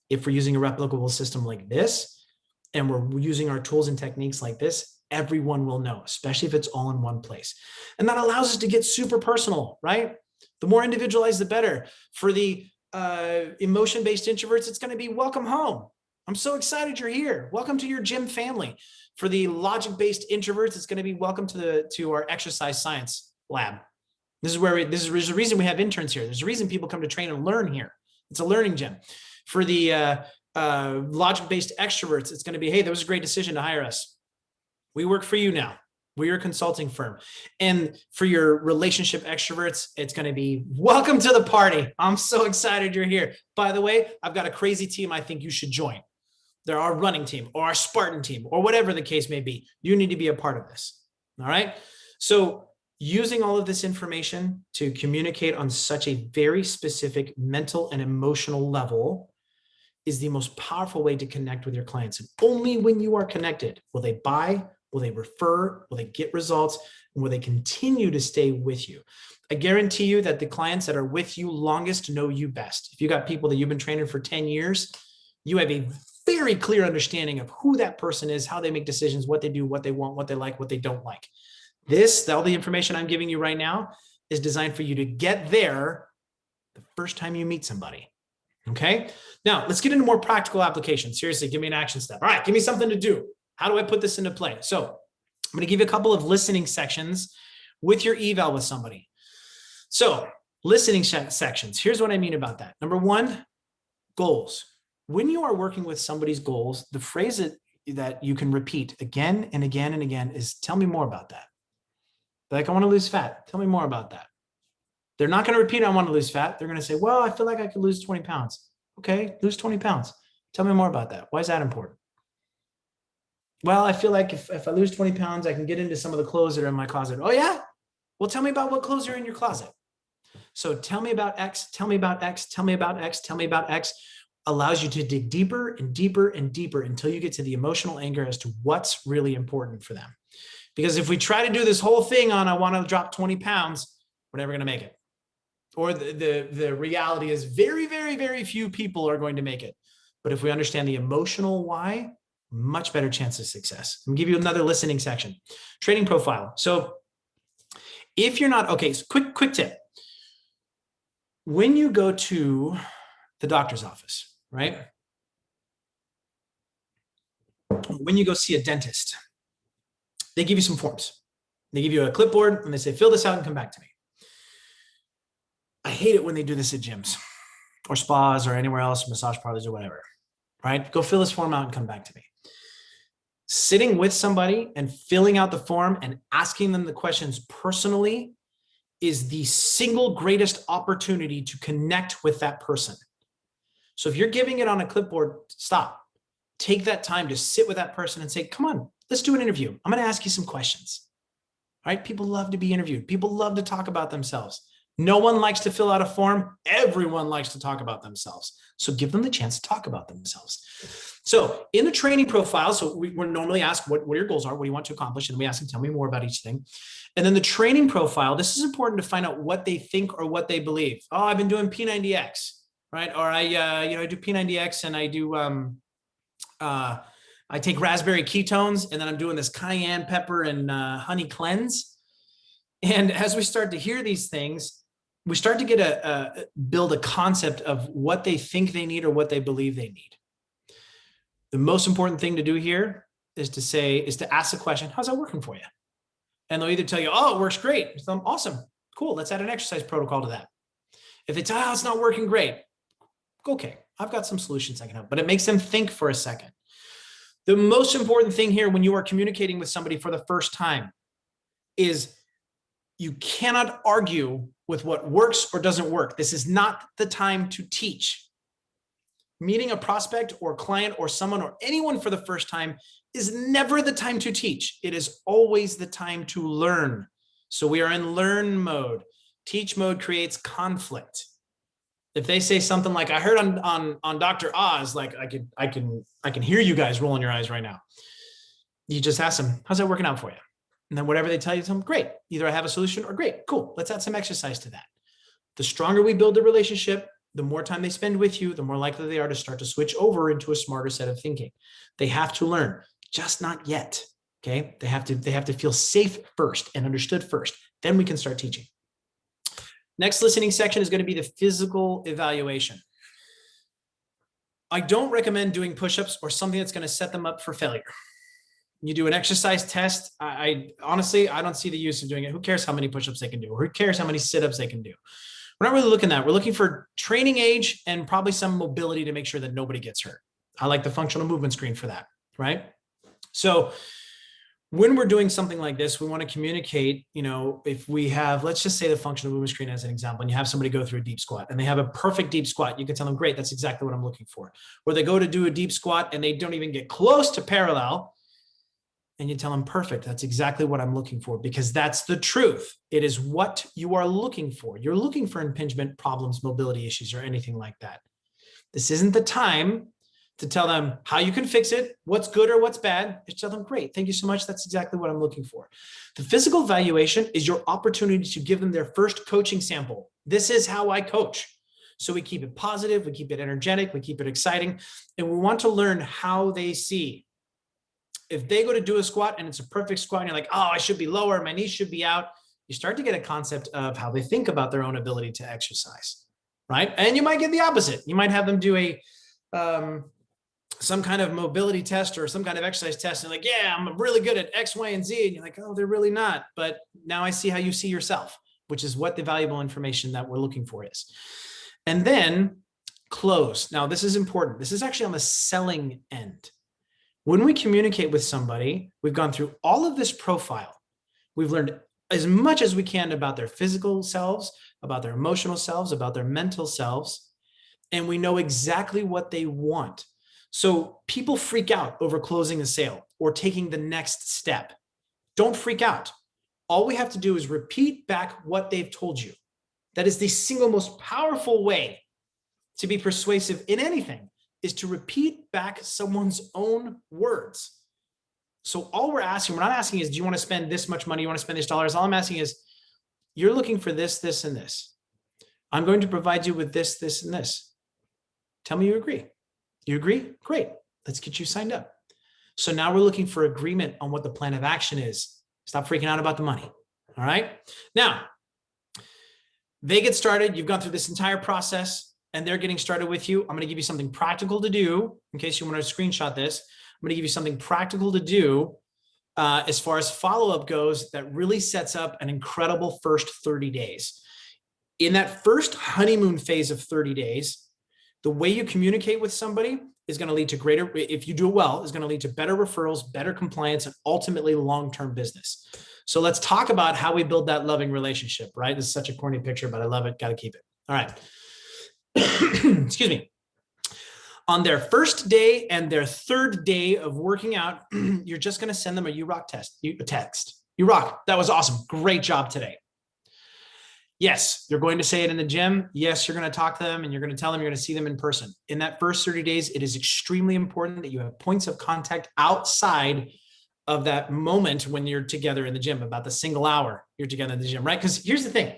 If we're using a replicable system like this, and we're using our tools and techniques like this, everyone will know, especially if it's all in one place. And that allows us to get super personal, right? The more individualized, the better. For the emotion-based introverts, it's going to be welcome home. I'm so excited you're here. Welcome to your gym family. For the logic-based introverts, it's going to be welcome to our exercise science lab. This is the reason we have interns here. There's a reason people come to train and learn here. It's a learning gym. For the logic-based extroverts, it's going to be, hey, that was a great decision to hire us. We work for you now. We're a consulting firm. And for your relationship extroverts, it's going to be welcome to the party. I'm so excited you're here. By the way, I've got a crazy team I think you should join. They're our running team or our Spartan team or whatever the case may be. You need to be a part of this. All right. So using all of this information to communicate on such a very specific mental and emotional level is the most powerful way to connect with your clients. And only when you are connected will they buy, will they refer, will they get results, and will they continue to stay with you. I guarantee you that the clients that are with you longest know you best. If you got people that you've been training for 10 years, you have a very clear understanding of who that person is, how they make decisions, what they do, what they want, what they like, what they don't like. All the information I'm giving you right now is designed for you to get there the first time you meet somebody. Okay. Now let's get into more practical applications. Seriously, give me an action step. All right. Give me something to do. How do I put this into play? So I'm going to give you a couple of listening sections with your eval with somebody. So listening sections. Here's what I mean about that. Number one, goals. When you are working with somebody's goals, the phrase that you can repeat again and again and again is, tell me more about that. Like, I want to lose fat. Tell me more about that. They're not going to repeat, I want to lose fat. They're going to say, well, I feel like I could lose 20 pounds. Okay, lose 20 pounds. Tell me more about that. Why is that important? Well, I feel like if I lose 20 pounds, I can get into some of the clothes that are in my closet. Oh yeah? Well, tell me about what clothes are in your closet. So tell me about X, tell me about X, tell me about X, tell me about X, allows you to dig deeper and deeper and deeper until you get to the emotional anchor as to what's really important for them. Because if we try to do this whole thing on, I want to drop 20 pounds, we're never going to make it. Or the reality is very, very, very few people are going to make it. But if we understand the emotional why, much better chance of success. I'll give you another listening section. Training profile. So if you're not, okay, so quick tip. When you go to the doctor's office, right? When you go see a dentist, they give you some forms. They give you a clipboard and they say, fill this out and come back to me. I hate it when they do this at gyms or spas or anywhere else, massage parlors or whatever, right? Go fill this form out and come back to me. Sitting with somebody and filling out the form and asking them the questions personally is the single greatest opportunity to connect with that person. So if you're giving it on a clipboard, stop. Take that time to sit with that person and say, come on, let's do an interview. I'm going to ask you some questions. Right? People love to be interviewed. People love to talk about themselves. No one likes to fill out a form. Everyone likes to talk about themselves. So give them the chance to talk about themselves. So in the training profile, so we're normally asked what your goals are, what do you want to accomplish? And we ask them, tell me more about each thing. And then the training profile, this is important to find out what they think or what they believe. Oh, I've been doing P90X, right? Or I do P90X and I do, I take raspberry ketones and then I'm doing this cayenne pepper and honey cleanse. And as we start to hear these things, we start to get build a concept of what they think they need or what they believe they need. The most important thing to do here is to ask the question, how's that working for you? And they'll either tell you, oh, it works great. So, awesome. Cool. Let's add an exercise protocol to that. If they tell you, oh, it's not working great. Okay. I've got some solutions I can help, but it makes them think for a second. The most important thing here when you are communicating with somebody for the first time is you cannot argue with what works or doesn't work. This is not the time to teach. Meeting a prospect or client or someone or anyone for the first time is never the time to teach. It is always the time to learn. So we are in learn mode. Teach mode creates conflict. If they say something like, I heard on Dr. Oz, like I can hear you guys rolling your eyes right now. You just ask them, how's that working out for you? And then whatever they tell you, tell them, great. Either I have a solution or great, cool. Let's add some exercise to that. The stronger we build the relationship, the more time they spend with you, the more likely they are to start to switch over into a smarter set of thinking. They have to learn, just not yet. Okay. They have to feel safe first and understood first. Then we can start teaching. Next listening section is going to be the physical evaluation. I don't recommend doing push-ups or something that's going to set them up for failure. You do an exercise test. I honestly don't see the use of doing it. Who cares how many push-ups they can do? Or who cares how many sit-ups they can do? We're not really looking at that. We're looking for training age and probably some mobility to make sure that nobody gets hurt. I like the functional movement screen for that, right? So when we're doing something like this, we want to communicate, if we have, let's just say the functional movement screen as an example, and you have somebody go through a deep squat and they have a perfect deep squat, you can tell them, great, that's exactly what I'm looking for. Or they go to do a deep squat and they don't even get close to parallel. And you tell them, perfect, that's exactly what I'm looking for, because that's the truth. It is what you are looking for. You're looking for impingement problems, mobility issues, or anything like that. This isn't the time to tell them how you can fix it, what's good or what's bad. Just tell them, great, thank you so much. That's exactly what I'm looking for. The physical evaluation is your opportunity to give them their first coaching sample. This is how I coach. So we keep it positive, we keep it energetic, we keep it exciting, and we want to learn how they see. If they go to do a squat and it's a perfect squat and you're like, oh, I should be lower, my knees should be out, you start to get a concept of how they think about their own ability to exercise, right? And you might get the opposite. You might have them do some kind of mobility test or some kind of exercise test. And like, yeah, I'm really good at X, Y, and Z. And you're like, oh, they're really not. But now I see how you see yourself, which is what the valuable information that we're looking for is. And then close. Now, this is important. This is actually on the selling end. When we communicate with somebody, we've gone through all of this profile. We've learned as much as we can about their physical selves, about their emotional selves, about their mental selves, and we know exactly what they want. So people freak out over closing a sale or taking the next step. Don't freak out. All we have to do is repeat back what they've told you. That is the single most powerful way to be persuasive in anything, is to repeat back someone's own words. So all we're not asking is, do you want to spend this much money? You want to spend this dollars? All I'm asking is, you're looking for this, this, and this. I'm going to provide you with this, this, and this. Tell me you agree. You agree? Great. Let's get you signed up. So now we're looking for agreement on what the plan of action is. Stop freaking out about the money. All right. Now, they get started. You've gone through this entire process and they're getting started with you. I'm going to give you something practical to do in case you want to screenshot this. I'm going to give you something practical to do as far as follow-up goes that really sets up an incredible first 30 days. In that first honeymoon phase of 30 days, the way you communicate with somebody is going to lead to greater, if you do it well, is going to lead to better referrals, better compliance, and ultimately long-term business. So let's talk about how we build that loving relationship, right? This is such a corny picture, but I love it. Got to keep it. All right. Excuse me. On their first day and their third day of working out, you're just going to send them a you rock text. You rock. That was awesome. Great job today. Yes, you're going to say it in the gym. Yes, you're going to talk to them and you're going to tell them you're going to see them in person. In that first 30 days, it is extremely important that you have points of contact outside of that moment when you're together in the gym, about the single hour you're together in the gym, right? Because here's the thing.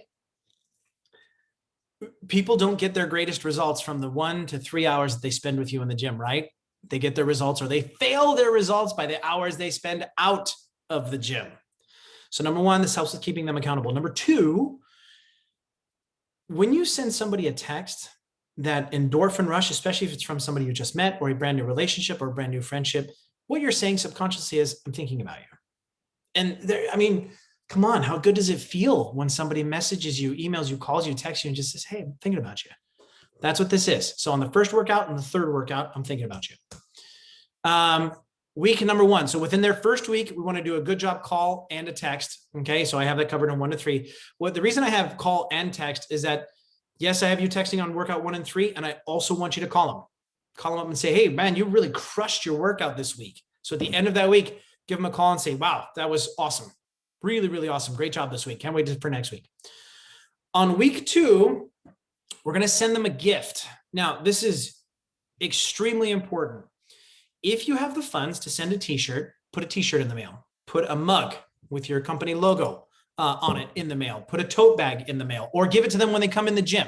People don't get their greatest results from the 1 to 3 hours that they spend with you in the gym, right? They get their results or they fail their results by the hours they spend out of the gym. So number one, this helps with keeping them accountable. Number two, when you send somebody a text, that endorphin rush, especially if it's from somebody you just met or a brand new relationship or a brand new friendship, what you're saying subconsciously is, I'm thinking about you. And there, I mean, come on, how good does it feel when somebody messages you, emails you, calls you, texts you, and just says, hey, I'm thinking about you. That's what this is. So on the first workout and the third workout, I'm thinking about you. Week number one. So within their first week, we want to do a good job call and a text. Okay. So I have that covered in 1 to 3. The reason I have call and text is that, yes, I have you texting on workout 1 and 3. And I also want you to call them up and say, hey man, you really crushed your workout this week. So at the end of that week, give them a call and say, wow, that was awesome. Really, really awesome. Great job this week. Can't wait for next week. On week 2, we're going to send them a gift. Now, this is extremely important. If you have the funds to send a t-shirt, put a t-shirt in the mail, put a mug with your company logo on it in the mail, put a tote bag in the mail, or give it to them when they come in the gym.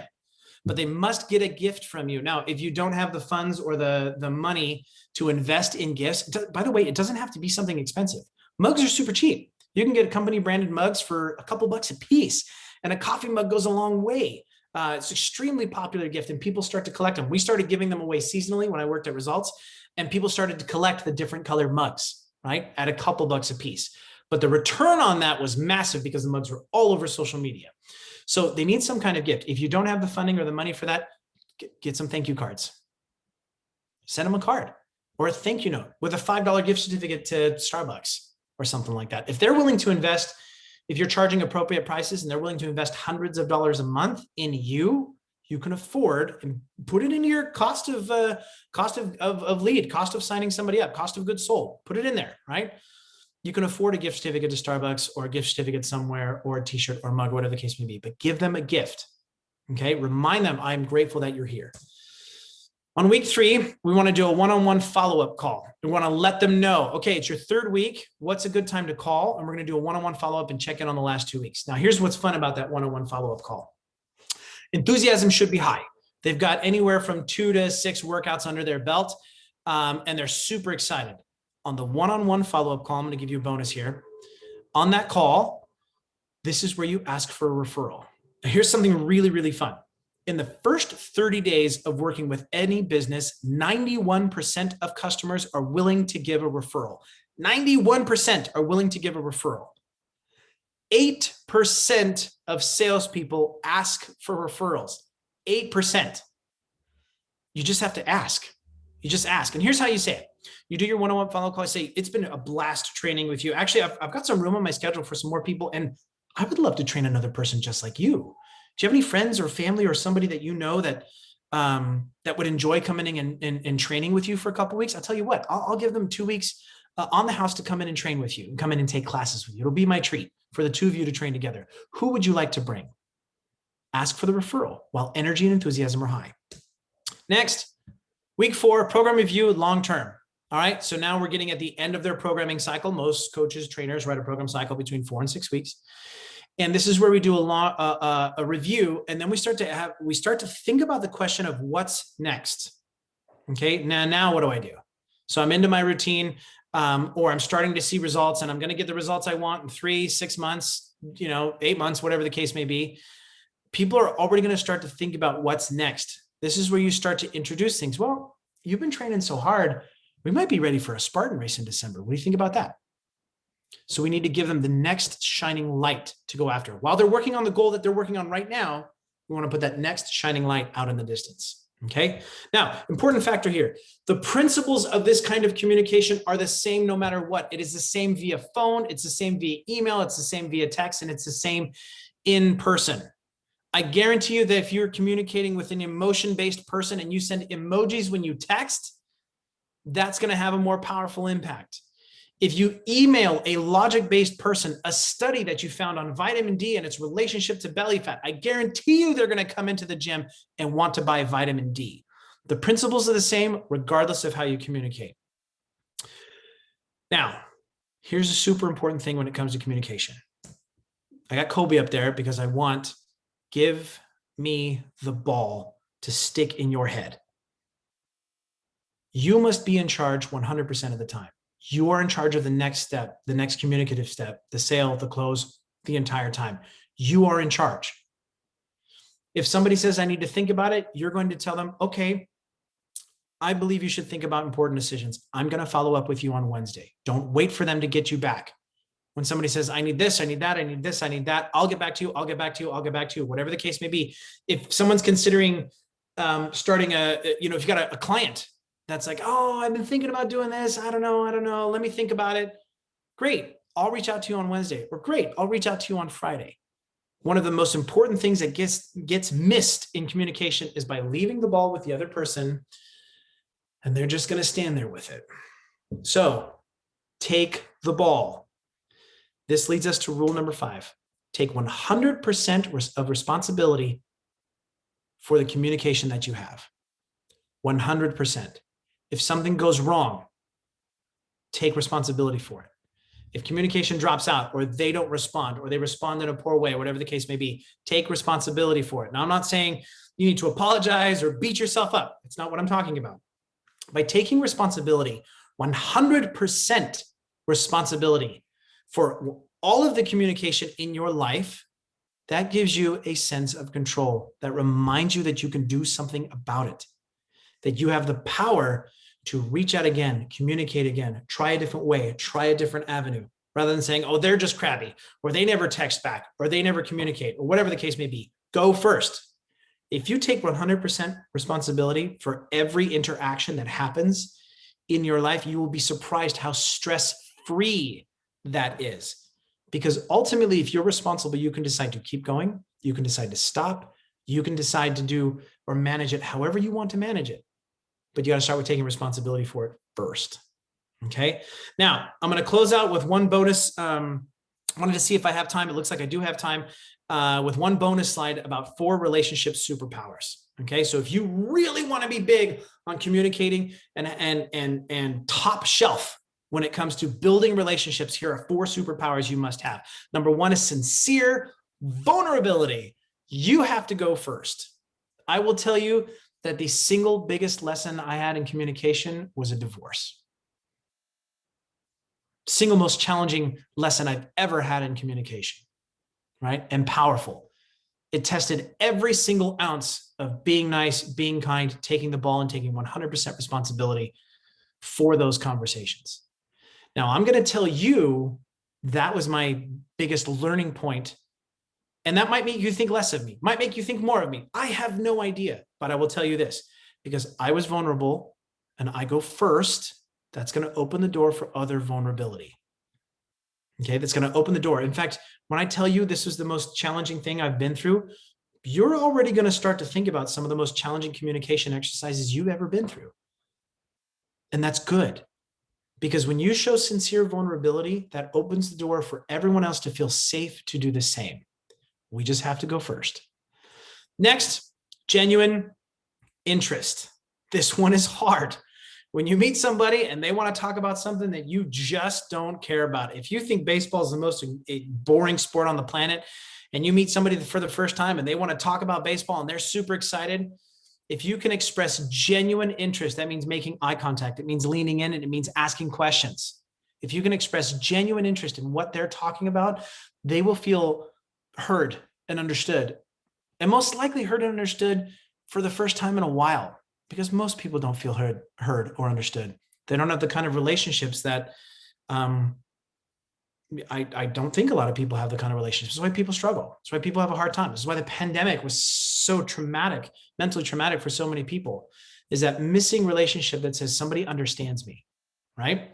But they must get a gift from you. Now, if you don't have the funds or the money to invest in gifts, by the way, it doesn't have to be something expensive. Mugs are super cheap. You can get company branded mugs for a couple bucks a piece, and a coffee mug goes a long way. It's an extremely popular gift and people start to collect them. We started giving them away seasonally when I worked at Results, and people started to collect the different colored mugs, right? At a couple bucks a piece. But the return on that was massive because the mugs were all over social media. So they need some kind of gift. If you don't have the funding or the money for that, get some thank you cards. Send them a card or a thank you note with a $5 gift certificate to Starbucks or something like that. If they're willing to invest, if you're charging appropriate prices and they're willing to invest hundreds of dollars a month in you, you can afford and put it into your cost of lead, cost of signing somebody up, cost of goods sold, put it in there, right? You can afford a gift certificate to Starbucks or a gift certificate somewhere or a t-shirt or a mug, whatever the case may be, but give them a gift. Okay. Remind them, I'm grateful that you're here. On week 3, we want to do a one-on-one follow-up call. We want to let them know, okay, it's your 3rd week. What's a good time to call? And we're going to do a one-on-one follow-up and check in on the last 2 weeks. Now, here's what's fun about that one-on-one follow-up call. Enthusiasm should be high. They've got anywhere from 2 to 6 workouts under their belt, and they're super excited. On the one-on-one follow-up call, I'm going to give you a bonus here. On that call, this is where you ask for a referral. Now, here's something really, really fun. In the first 30 days of working with any business, 91% of customers are willing to give a referral. 91% are willing to give a referral. 8% of salespeople ask for referrals. 8%. You just have to ask. You just ask. And here's how you say it. You do your one-on-one follow-up call. I say, it's been a blast training with you. Actually, I've got some room on my schedule for some more people, and I would love to train another person just like you. Do you have any friends or family or somebody that you know that that would enjoy coming in and training with you for a couple of weeks? I'll tell you what, I'll give them 2 weeks on the house to come in and train with you and come in and take classes with you. It'll be my treat for the 2 of you to train together. Who would you like to bring? Ask for the referral while energy and enthusiasm are high. Next, week 4, program review long-term. All right, so now we're getting at the end of their programming cycle. Most coaches, trainers write a program cycle between 4 and 6 weeks. And this is where we do a review, and then we start to think about the question of what's next. Okay, now what do I do? So I'm into my routine. or I'm starting to see results and I'm going to get the results I want in 3, 6 months, 8 months, whatever the case may be, people are already going to start to think about what's next. This is where you start to introduce things. Well, you've been training so hard. We might be ready for a Spartan race in December. What do you think about that? So we need to give them the next shining light to go after. While they're working on the goal that they're working on right now, we want to put that next shining light out in the distance. Okay. Now, important factor here. The principles of this kind of communication are the same no matter what. It is the same via phone. It's the same via email. It's the same via text, and it's the same in person. I guarantee you that if you're communicating with an emotion-based person and you send emojis when you text, that's going to have a more powerful impact. If you email a logic-based person a study that you found on vitamin D and its relationship to belly fat, I guarantee you they're going to come into the gym and want to buy vitamin D. The principles are the same regardless of how you communicate. Now, here's a super important thing when it comes to communication. I got Kobe up there because I want, give me the ball to stick in your head. You must be in charge 100% of the time. You are in charge of the next step, the next communicative step, the sale, the close, the entire time. You are in charge. If somebody says, I need to think about it, you're going to tell them, okay, I believe you should think about important decisions. I'm going to follow up with you on Wednesday. Don't wait for them to get you back. When somebody says, I need this, I need that, I need this, I need that, I'll get back to you, I'll get back to you, I'll get back to you, whatever the case may be. If someone's considering starting if you got a client that's like, oh, I've been thinking about doing this. I don't know. Let me think about it. Great. I'll reach out to you on Wednesday. Or great. I'll reach out to you on Friday. One of the most important things that gets missed in communication is by leaving the ball with the other person, and they're just going to stand there with it. So take the ball. This leads us to rule number 5. Take 100% of responsibility for the communication that you have. 100%. If something goes wrong, take responsibility for it. If communication drops out or they don't respond or they respond in a poor way, whatever the case may be, take responsibility for it. Now, I'm not saying you need to apologize or beat yourself up. It's not what I'm talking about. By taking responsibility, 100% responsibility for all of the communication in your life, that gives you a sense of control. That reminds you that you can do something about it, that you have the power to reach out again, communicate again, try a different way, try a different avenue, rather than saying, oh, they're just crabby, or they never text back, or they never communicate, or whatever the case may be. Go first. If you take 100% responsibility for every interaction that happens in your life, you will be surprised how stress-free that is. Because ultimately, if you're responsible, you can decide to keep going, you can decide to stop, you can decide to do or manage it however you want to manage it. But you got to start with taking responsibility for it first. Okay. Now I'm going to close out with one bonus. I wanted to see if I have time. It looks like I do have time with one bonus slide about 4 relationship superpowers. Okay. So if you really want to be big on communicating and top shelf when it comes to building relationships, here are 4 superpowers you must have. Number 1 is sincere vulnerability. You have to go first. I will tell you that the single biggest lesson I had in communication was a divorce. Single most challenging lesson I've ever had in communication, right? And powerful. It tested every single ounce of being nice, being kind, taking the ball, and taking 100% responsibility for those conversations. Now, I'm going to tell you that was my biggest learning point. And that might make you think less of me, might make you think more of me. I have no idea, but I will tell you this, because I was vulnerable and I go first, that's going to open the door for other vulnerability. Okay, that's going to open the door. In fact, when I tell you this was the most challenging thing I've been through, you're already going to start to think about some of the most challenging communication exercises you've ever been through. And that's good. Because when you show sincere vulnerability, that opens the door for everyone else to feel safe to do the same. We just have to go first. Next, genuine interest. This one is hard. When you meet somebody and they want to talk about something that you just don't care about, if you think baseball is the most boring sport on the planet, and you meet somebody for the first time and they want to talk about baseball and they're super excited, if you can express genuine interest, that means making eye contact. It means leaning in, and it means asking questions. if you can express genuine interest in what they're talking about, they will feel heard and understood, and most likely heard and understood for the first time in a while, because most people don't feel heard or understood. They don't have the kind of relationships that I don't think a lot of people have the kind of relationships. This is why people struggle. This is why people have a hard time. This is why the pandemic was so traumatic, mentally traumatic for so many people, is that missing relationship that says somebody understands me, right?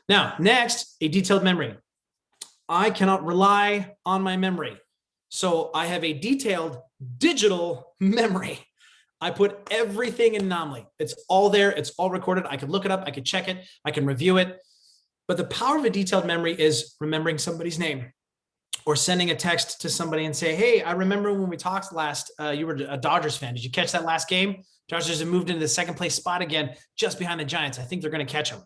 Now, next, a detailed memory. I cannot rely on my memory. So I have a detailed digital memory. I put everything in Nomly. It's all there. It's all recorded. I can look it up. I can check it. I can review it. But the power of a detailed memory is remembering somebody's name, or sending a text to somebody and say, hey, I remember when we talked last, you were a Dodgers fan. Did you catch that last game? Dodgers have moved into the second place spot again, just behind the Giants. I think they're going to catch them.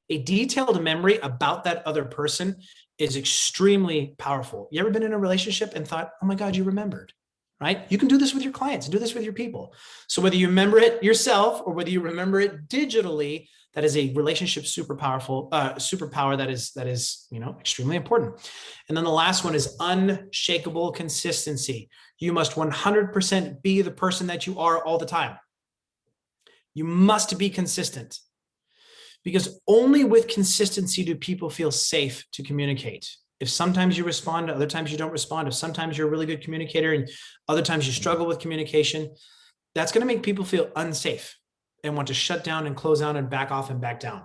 A detailed memory about that other person is extremely powerful. You ever been in a relationship and thought, oh my God, you remembered, right? You can do this with your clients and do this with your people. So whether you remember it yourself or whether you remember it digitally, that is a relationship superpower that is extremely important. And then the last one is unshakable consistency. You must 100% be the person that you are all the time. You must be consistent, because only with consistency do people feel safe to communicate. If sometimes you respond, other times you don't respond, if sometimes you're a really good communicator and other times you struggle with communication, that's going to make people feel unsafe and want to shut down and close down and back off and back down.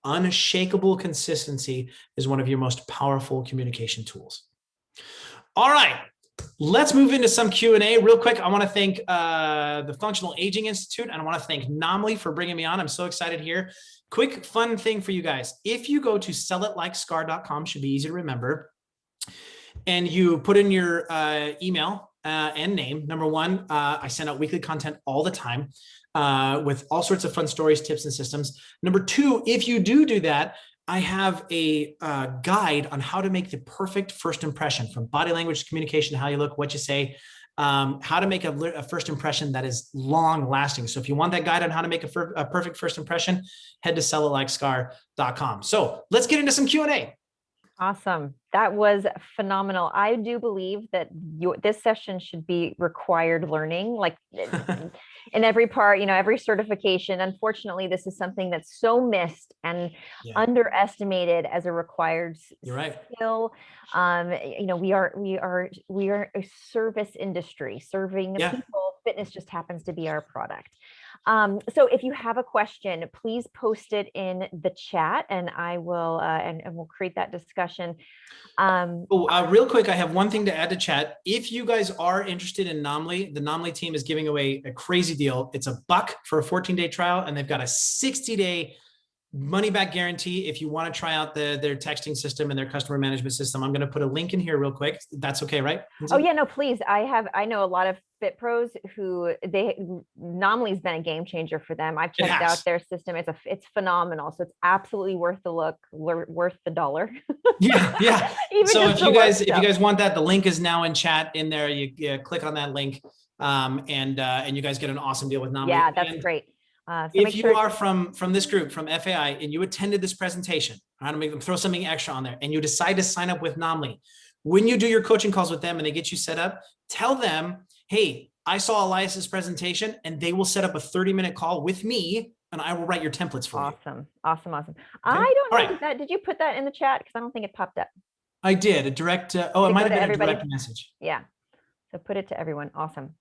Unshakable consistency is one of your most powerful communication tools. All right, let's move into some Q&A real quick. I want to thank the Functional Aging Institute, and I want to thank Nomly for bringing me on. I'm so excited here. Quick fun thing for you guys. If you go to sellitlikescarr.com, should be easy to remember, and you put in your email and name. Number one, I send out weekly content all the time with all sorts of fun stories, tips, and systems. Number two, if you do that, I have a guide on how to make the perfect first impression, from body language to communication, how you look, what you say, how to make a first impression that is long lasting. So if you want that guide on how to make a perfect first impression, head to sellitlikescarr.com. So let's get into some Q&A. Awesome. That was phenomenal. I do believe that this session should be required learning, like in every part, every certification. Unfortunately, this is something that's so missed and underestimated as a required skill. We are a service industry serving people. Fitness just happens to be our product. So if you have a question, please post it in the chat, and I will, and we'll create that discussion. Real quick, I have one thing to add to chat. If you guys are interested in Nomly, the Nomly team is giving away a crazy deal. It's $1 for a 14-day trial, and they've got a 60-day money back guarantee if you want to try out their texting system and their customer management system. I'm going to put a link in here real quick. That's okay, right? Oh yeah, no, please. I know a lot of fit pros who Nomly's been a game changer for them. I've checked out their system. It's phenomenal. So it's absolutely worth the look, worth the $1. Yeah. So if you guys want that, the link is now in chat in there. You click on that link, and you guys get an awesome deal with Nomly. Yeah, that's great. So if you are from this group, from FAI, and you attended this presentation, I'm going to make them throw something extra on there, and you decide to sign up with Nomly, when you do your coaching calls with them and they get you set up, tell them, hey, I saw Elias's presentation, and they will set up a 30-minute call with me, and I will write your templates for you. Awesome. Okay? I don't know did you put that in the chat? Because I don't think it popped up. I did. A direct, it might have been a direct message. Yeah. So put it to everyone. Awesome.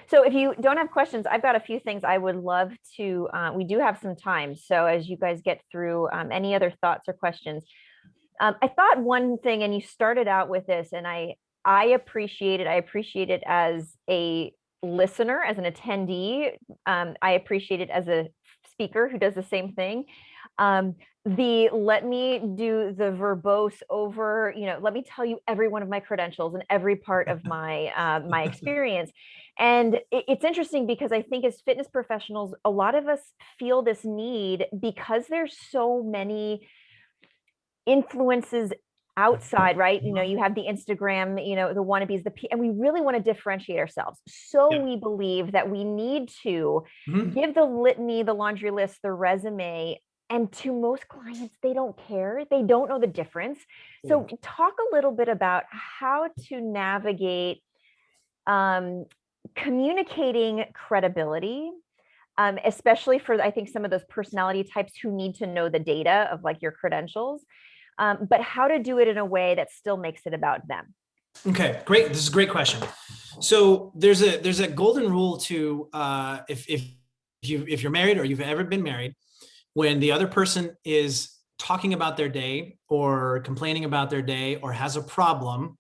So if you don't have questions, I've got a few things I would love to, we do have some time. So as you guys get through, any other thoughts or questions, I thought one thing, and you started out with this, and I appreciate it as a listener, as an attendee. I appreciate it as a speaker who does the same thing. Let me do the verbose over, let me tell you every one of my credentials and every part of my my experience. And it's interesting because I think as fitness professionals, a lot of us feel this need because there's so many influences outside, right? You have the Instagram, the wannabes, and we really want to differentiate ourselves. So we believe that we need to give the litany, the laundry list, the resume And to most clients, they don't care. They don't know the difference. So talk a little bit about how to navigate communicating credibility, especially for, I think, some of those personality types who need to know the data of like your credentials, but how to do it in a way that still makes it about them. Okay, great. This is a great question. So there's a golden rule to if you're married or you've ever been married, when the other person is talking about their day or complaining about their day or has a problem,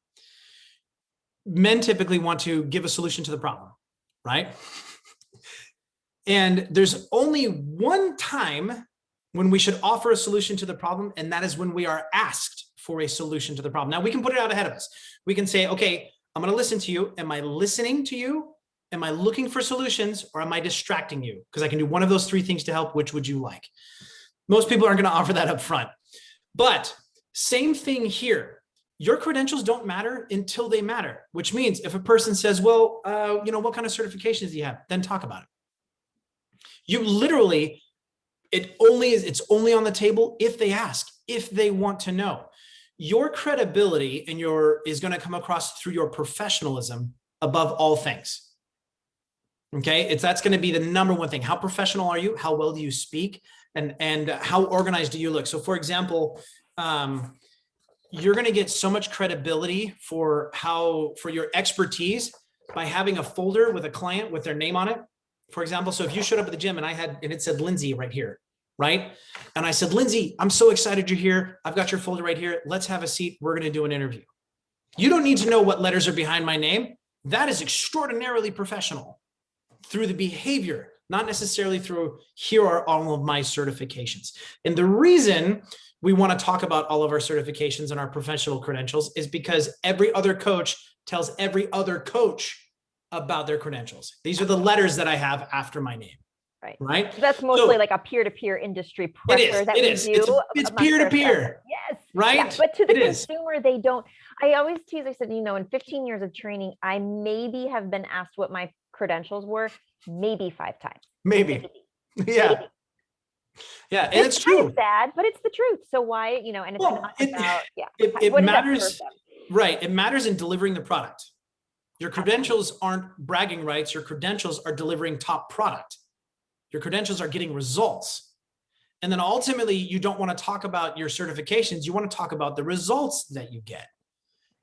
men typically want to give a solution to the problem, right? And there's only one time when we should offer a solution to the problem, and that is when we are asked for a solution to the problem. Now, we can put it out ahead of us. We can say, okay, I'm going to listen to you. Am I listening to you? Am I looking for solutions, or am I distracting you? Because I can do one of those three things to help. Which would you like? Most people aren't going to offer that up front. But same thing here. Your credentials don't matter until they matter, which means if a person says, well, what kind of certifications do you have? Then talk about it. You literally, it's only on the table if they ask, if they want to know. Your credibility and is going to come across through your professionalism above all things. Okay, that's going to be the number one thing. How professional are you? How well do you speak? And how organized do you look? So, for example, you're going to get so much credibility for your expertise by having a folder with a client with their name on it. For example, so if you showed up at the gym and it said Lindsay right here, right? And I said, Lindsay, I'm so excited you're here. I've got your folder right here. Let's have a seat. We're going to do an interview. You don't need to know what letters are behind my name. That is extraordinarily professional through the behavior, not necessarily through here are all of my certifications. And the reason we want to talk about all of our certifications and our professional credentials is because every other coach tells every other coach about their credentials. These are the letters that I have after my name. Right. So that's mostly like a peer-to-peer industry pressure that we do. It's peer-to-peer. Yes. Right. Yeah, but to the consumer, they don't. I always tease. I said, in 15 years of training, I maybe have been asked what my credentials were, maybe 5 times. Maybe. Yeah. Maybe. Yeah. And it's true. It's sad, but it's the truth. So why, and it's not about, it matters. Right. It matters in delivering the product. Your credentials aren't bragging rights. Your credentials are delivering top product. Your credentials are getting results. And then ultimately, you don't want to talk about your certifications. You want to talk about the results that you get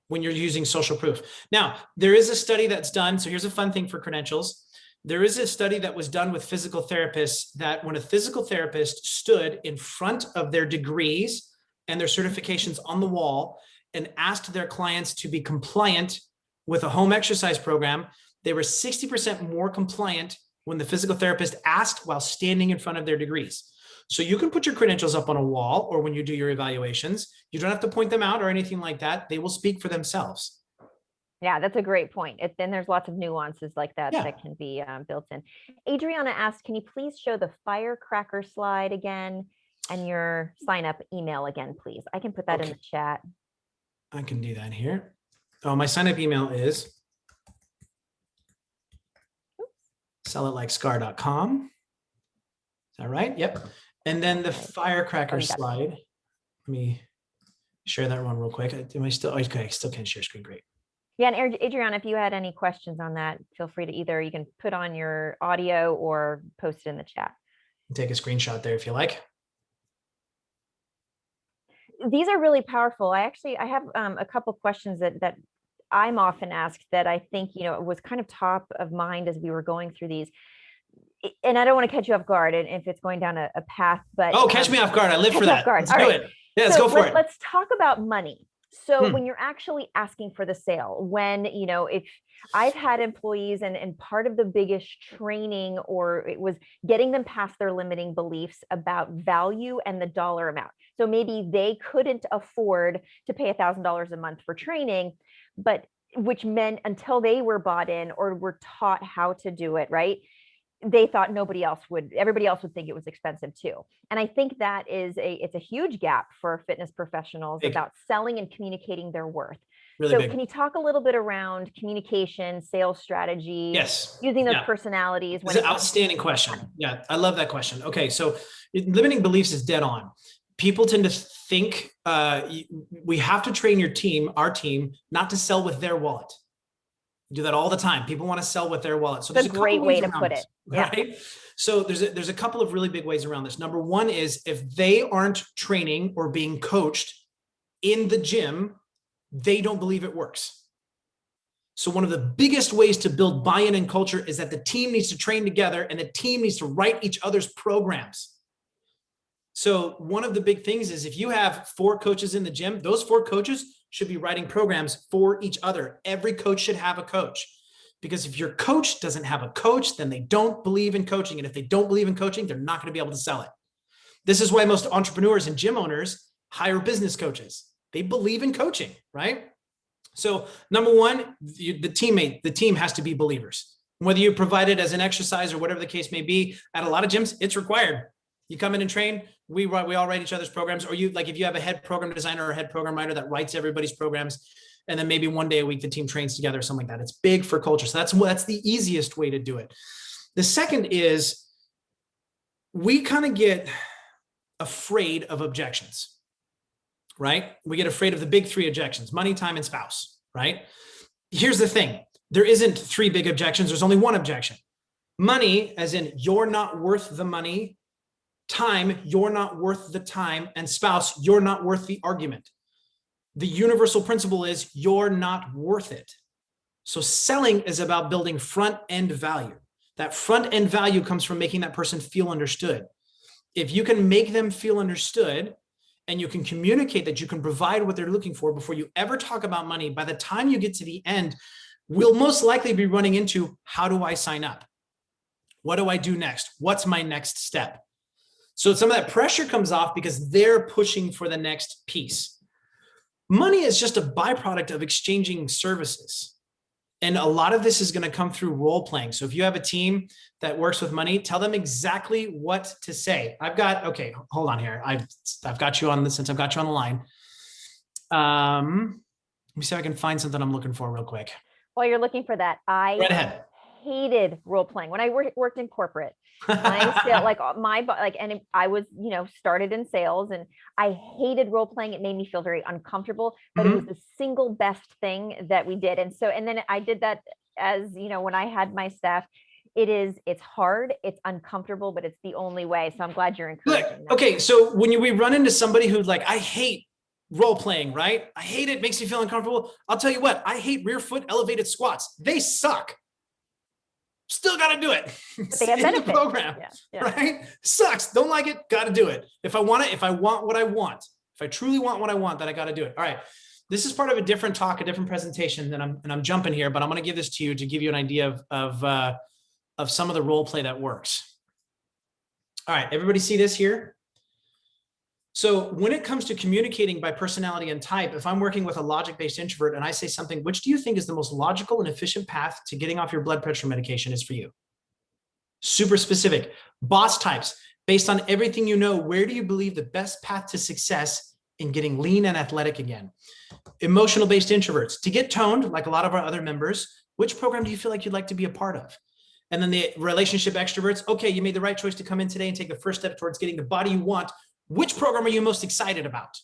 when you're using social proof. Now, there is a study that's done. So here's a fun thing for credentials. There is a study that was done with physical therapists that when a physical therapist stood in front of their degrees and their certifications on the wall and asked their clients to be compliant with a home exercise program, they were 60% more compliant when the physical therapist asked while standing in front of their degrees. So you can put your credentials up on a wall or when you do your evaluations. You don't have to point them out or anything like that. They will speak for themselves. Yeah, that's a great point. Then there's lots of nuances like that that can be built in. Adriana asked, can you please show the firecracker slide again and your sign up email again, please? I can put that in the chat. I can do that here. Oh, my sign up email is sellitlikescarr.com. Is that right? Yep. And then the firecracker slide. Let me share that one real quick. Am I still okay? I still can't share screen. Great. Yeah, and Adriana, if you had any questions on that, feel free to you can put on your audio or post it in the chat. Take a screenshot there if you like. These are really powerful. I have a couple questions that I'm often asked that I think, was kind of top of mind as we were going through these. And I don't want to catch you off guard and if it's going down a path, but catch me off guard. I live for that. Let's do it. Yeah, let's go for it. Let's talk about money. So when you're actually asking for the sale, when, if I've had employees and part of the biggest training or it was getting them past their limiting beliefs about value and the dollar amount. So maybe they couldn't afford to pay $1,000 a month for training, but which meant until they were bought in or were taught how to do it, right? They thought everybody else would think it was expensive too. And I think that it's a huge gap for fitness professionals about selling and communicating their worth. Really big. Can you talk a little bit around communication, sales strategy, Yes. using those personalities? It's an outstanding question. Yeah, I love that question. Okay, so limiting beliefs is dead on. People tend to think we have to train your team, our team, not to sell with their wallet. We do that all the time. People want to sell with their wallet. So there's a great way to put it. Right? So there's a couple of really big ways around this. Number one is if they aren't training or being coached in the gym, they don't believe it works. So one of the biggest ways to build buy-in and culture is that the team needs to train together and the team needs to write each other's programs. So one of the big things is if you have 4 coaches in the gym, those 4 coaches should be writing programs for each other. Every coach should have a coach, because if your coach doesn't have a coach, then they don't believe in coaching. And if they don't believe in coaching, they're not going to be able to sell it. This is why most entrepreneurs and gym owners hire business coaches. They believe in coaching, right? So number one, the team has to be believers. Whether you provide it as an exercise or whatever the case may be, at a lot of gyms, it's required. You come in and train, we all write each other's programs, or if you have a head program designer or a head program writer that writes everybody's programs, and then maybe one day a week the team trains together or something like that. It's big for culture. So that's the easiest way to do it. The second is we kind of get afraid of objections, right? We get afraid of the big 3 objections: money, time, and spouse, right? Here's the thing. There isn't 3 big objections. There's only 1 objection. Money, as in you're not worth the money. Time, you're not worth the time. And spouse, you're not worth the argument. The universal principle is you're not worth it. So selling is about building front-end value. That front-end value comes from making that person feel understood. If you can make them feel understood and you can communicate that you can provide what they're looking for before you ever talk about money, by the time you get to the end, we'll most likely be running into, how do I sign up? What do I do next? What's my next step? So some of that pressure comes off because they're pushing for the next piece. Money is just a byproduct of exchanging services. And a lot of this is going to come through role playing. So if you have a team that works with money, tell them exactly what to say. Okay, hold on here. I've got you on this, since I've got you on the line. Let me see if I can find something I'm looking for real quick. While you're looking for that, Right ahead. hated role playing when I worked in corporate. I still I was, started in sales, and I hated role playing. It made me feel very uncomfortable, but it was the single best thing that we did. And then I did that as, when I had my staff. It's hard, it's uncomfortable, but it's the only way. So I'm glad you're encouraging that. Okay. So when we run into somebody who's like, I hate role playing, right? I hate it. Makes me feel uncomfortable. I'll tell you what, I hate rear foot elevated squats. They suck. Still got to do it. But they have benefits. The program, right? Sucks. Don't like it. Got to do it. If I want what I want, if I truly want what I want, then I got to do it. All right. This is part of a different talk, a different presentation, and I'm jumping here, but I'm going to give this to you to give you an idea of some of the role play that works. All right. Everybody see this here? So when it comes to communicating by personality and type, if I'm working with a logic-based introvert and I say something, which do you think is the most logical and efficient path to getting off your blood pressure medication is for you? Super specific. Boss types, based on everything you know, where do you believe the best path to success in getting lean and athletic again? Emotional-based introverts, to get toned, like a lot of our other members, which program do you feel like you'd like to be a part of? And then the relationship extroverts, okay, you made the right choice to come in today and take the first step towards getting the body you want. Which program are you most excited about?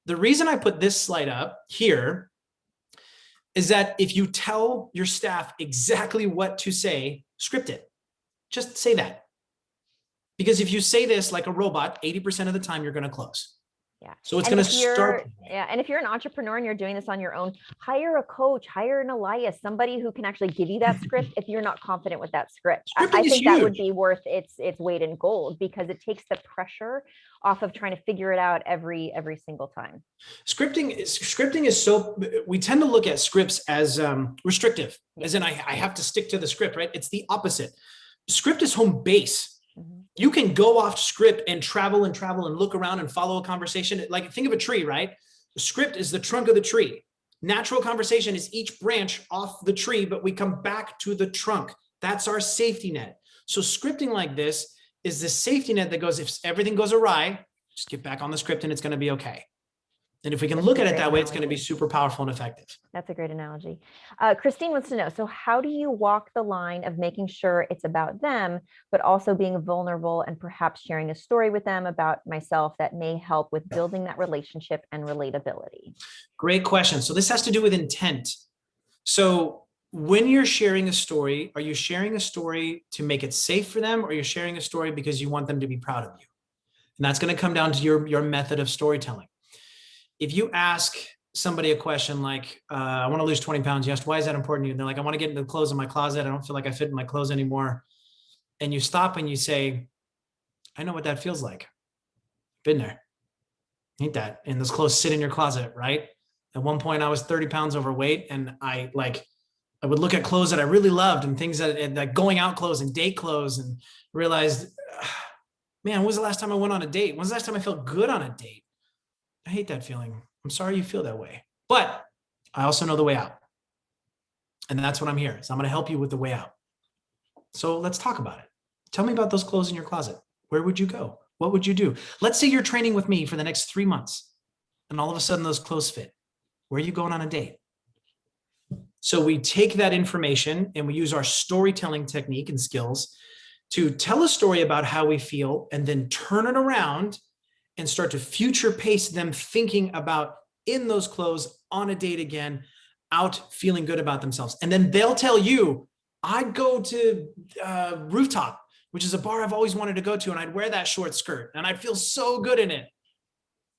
The reason I put this slide up here is that if you tell your staff exactly what to say, script it. Just say that. Because if you say this like a robot, 80% of the time you're going to close. Yeah. So it's going to start. Yeah. And if you're an entrepreneur and you're doing this on your own, hire a coach, hire an Elias, somebody who can actually give you that script if you're not confident with that script. I think huge. That would be worth its weight in gold, because it takes the pressure off of trying to figure it out every single time. Scripting is so, we tend to look at scripts as restrictive, as in I have to stick to the script, right? It's the opposite. Script is home base. You can go off script and travel and look around and follow a conversation. Like, think of a tree, right? The script is the trunk of the tree. Natural conversation is each branch off the tree, but we come back to the trunk. That's our safety net. So scripting like this is the safety net that goes, if everything goes awry, just get back on the script and it's going to be okay. And if we can That's look a at it great that way, it's going to be analogy. super powerful and effective. That's a great analogy. Christine wants to know, so how do you walk the line of making sure it's about them, but also being vulnerable and perhaps sharing a story with them about myself that may help with building that relationship and relatability? Great question. So this has to do with intent. So when you're sharing a story, are you sharing a story to make it safe for them, or you're sharing a story because you want them to be proud of you? And that's going to come down to your method of storytelling. If you ask somebody a question like, I want to lose 20 pounds. Yes. Why is that important to you? And they're like, I want to get into the clothes in my closet. I don't feel like I fit in my clothes anymore. And you stop and you say, I know what that feels like. Been there. Ain't that? And those clothes sit in your closet, right? At one point I was 30 pounds overweight, and I would look at clothes that I really loved and things that like going out clothes and date clothes, and realized, man, when was the last time I went on a date? When was the last time I felt good on a date? I hate that feeling. I'm sorry you feel that way, but I also know the way out. And that's what I'm here. So I'm going to help you with the way out. So let's talk about it. Tell me about those clothes in your closet. Where would you go? What would you do? Let's say you're training with me for the next 3 months, and all of a sudden those clothes fit. Where are you going on a date? So we take that information and we use our storytelling technique and skills to tell a story about how we feel, and then turn it around and start to future pace them thinking about in those clothes on a date again, out feeling good about themselves. And then they'll tell you, I'd go to Rooftop, which is a bar I've always wanted to go to, and I'd wear that short skirt and I'd feel so good in it.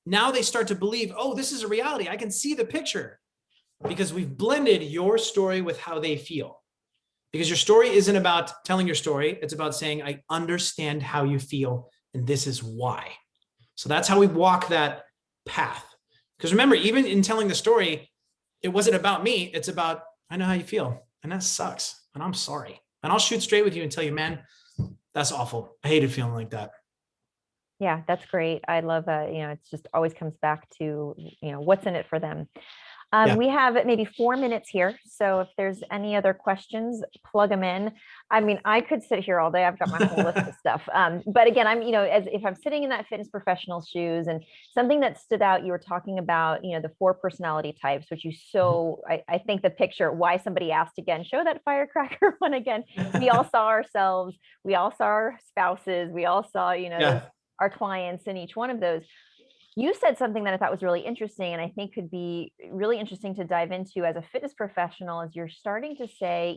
Now they start to believe, oh, this is a reality. I can see the picture, because we've blended your story with how they feel. Because your story isn't about telling your story. It's about saying, I understand how you feel, and this is why. So that's how we walk that path. Because remember, even in telling the story, it wasn't about me. It's about, I know how you feel, and that sucks, and I'm sorry. And I'll shoot straight with you and tell you, man, that's awful. I hated feeling like that. Yeah, that's great. I love, it's just always comes back to, what's in it for them. Yeah. We have maybe 4 minutes here. So if there's any other questions, plug them in. I mean, I could sit here all day. I've got my whole list of stuff. But again, I'm, as if I'm sitting in that fitness professional shoes, and something that stood out, you were talking about, the 4 personality types, which you I think the picture, why somebody asked again, show that firecracker one again. We all saw ourselves. We all saw our spouses. We all saw, our clients in each one of those. You said something that I thought was really interesting, and I think could be really interesting to dive into as a fitness professional, as you're starting to say,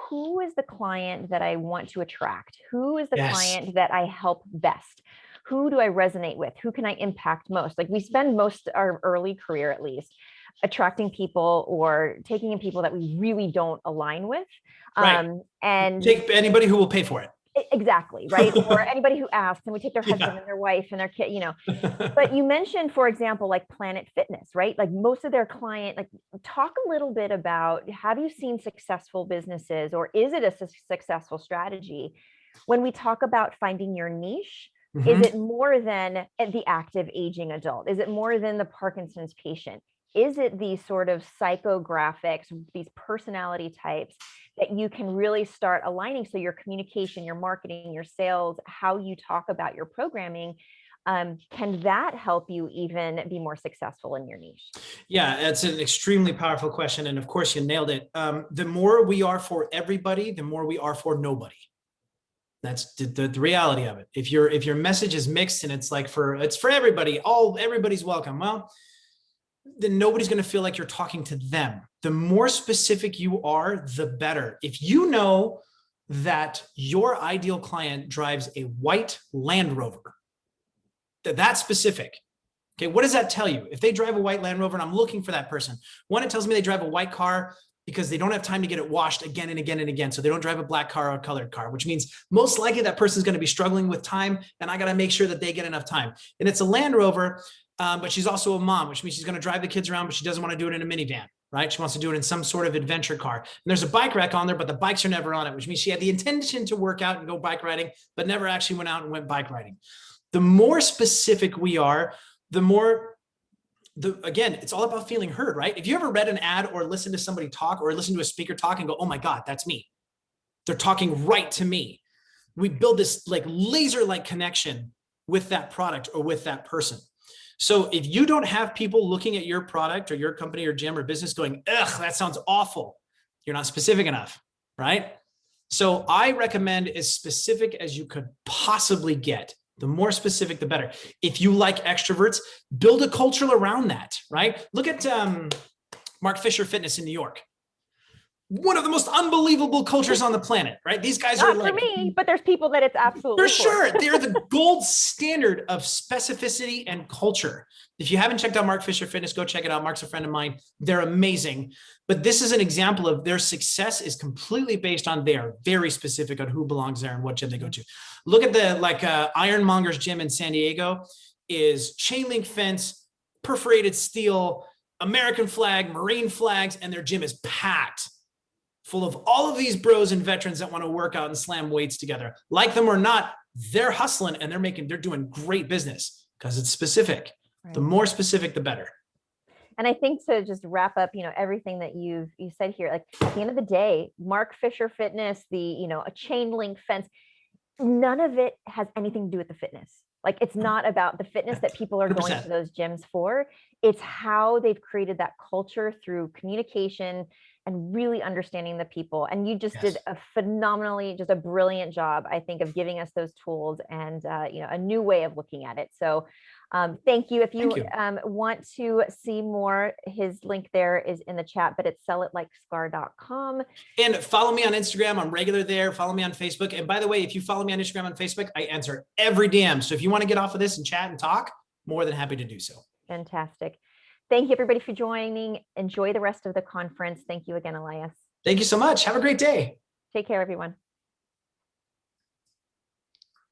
who is the client that I want to attract? Who is the client that I help best? Who do I resonate with? Who can I impact most? Like, we spend most our early career, at least, attracting people or taking in people that we really don't align with. Right. And take anybody who will pay for it. Exactly. Right. Or anybody who asks, and we take their husband and their wife and their kid, but you mentioned, for example, like Planet Fitness, right? Like, most of their client, like, talk a little bit about, have you seen successful businesses, or is it a successful strategy when we talk about finding your niche? Is it more than the active aging adult? Is it more than the Parkinson's patient? Is it these sort of psychographics, these personality types that you can really start aligning? So your communication, your marketing, your sales, how you talk about your programming, can that help you even be more successful in your niche? Yeah, that's an extremely powerful question. And of course, you nailed it. The more we are for everybody, the more we are for nobody. That's the reality of it. If your message is mixed and it's like it's for everybody, everybody's welcome, well, then nobody's going to feel like you're talking to them. The more specific you are, the better. If you know that your ideal client drives a white Land Rover, that's specific. Okay, what does that tell you? If they drive a white Land Rover and I'm looking for that person, one, it tells me they drive a white car because they don't have time to get it washed again and again and again. So they don't drive a black car or a colored car, which means most likely that person's going to be struggling with time, and I got to make sure that they get enough time. And it's a Land Rover, but she's also a mom, which means she's going to drive the kids around, but she doesn't want to do it in a minivan, right? She wants to do it in some sort of adventure car. And there's a bike rack on there, but the bikes are never on it, which means she had the intention to work out and go bike riding, but never actually went out and went bike riding. The more specific we are, the more again, it's all about feeling heard, right? If you ever read an ad or listened to somebody talk or listen to a speaker talk and go, oh my God, that's me. They're talking right to me. We build this like laser-like connection with that product or with that person. So if you don't have people looking at your product or your company or gym or business going, ugh, that sounds awful, you're not specific enough, right? So I recommend as specific as you could possibly get. The more specific, the better. If you like extroverts, build a culture around that, right? Look at Mark Fisher Fitness in New York. One of the most unbelievable cultures on the planet, right? These guys Not are like, for me, but there's people that it's absolutely for sure. They're the gold standard of specificity and culture. If you haven't checked out Mark Fisher Fitness, go check it out. Mark's a friend of mine. They're amazing. But this is an example of their success is completely based on they're very specific on who belongs there and what gym they go to. Look at the Ironmonger's gym in San Diego is chain link fence, perforated steel, American flag, Marine flags, and their gym is packed full of all of these bros and veterans that want to work out and slam weights together. Like them or not, they're hustling and they're doing great business because it's specific. Right. The more specific, the better. And I think to just wrap up, everything that you said here, like at the end of the day, Mark Fisher Fitness, a chain link fence, none of it has anything to do with the fitness. Like it's not about the fitness that people are 100%. Going to those gyms for. It's how they've created that culture through communication and really understanding the people. And you just did a just a brilliant job, I think, of giving us those tools and, a new way of looking at it. So thank you. If you, want to see more, his link there is in the chat, but it's sellitlikescarr.com. And follow me on Instagram. I'm regular there. Follow me on Facebook. And by the way, if you follow me on Instagram and Facebook, I answer every DM. So if you want to get off of this and chat and talk, more than happy to do so. Fantastic. Thank you, everybody, for joining. Enjoy the rest of the conference. Thank you again, Elias. Thank you so much. Have a great day. Take care, everyone.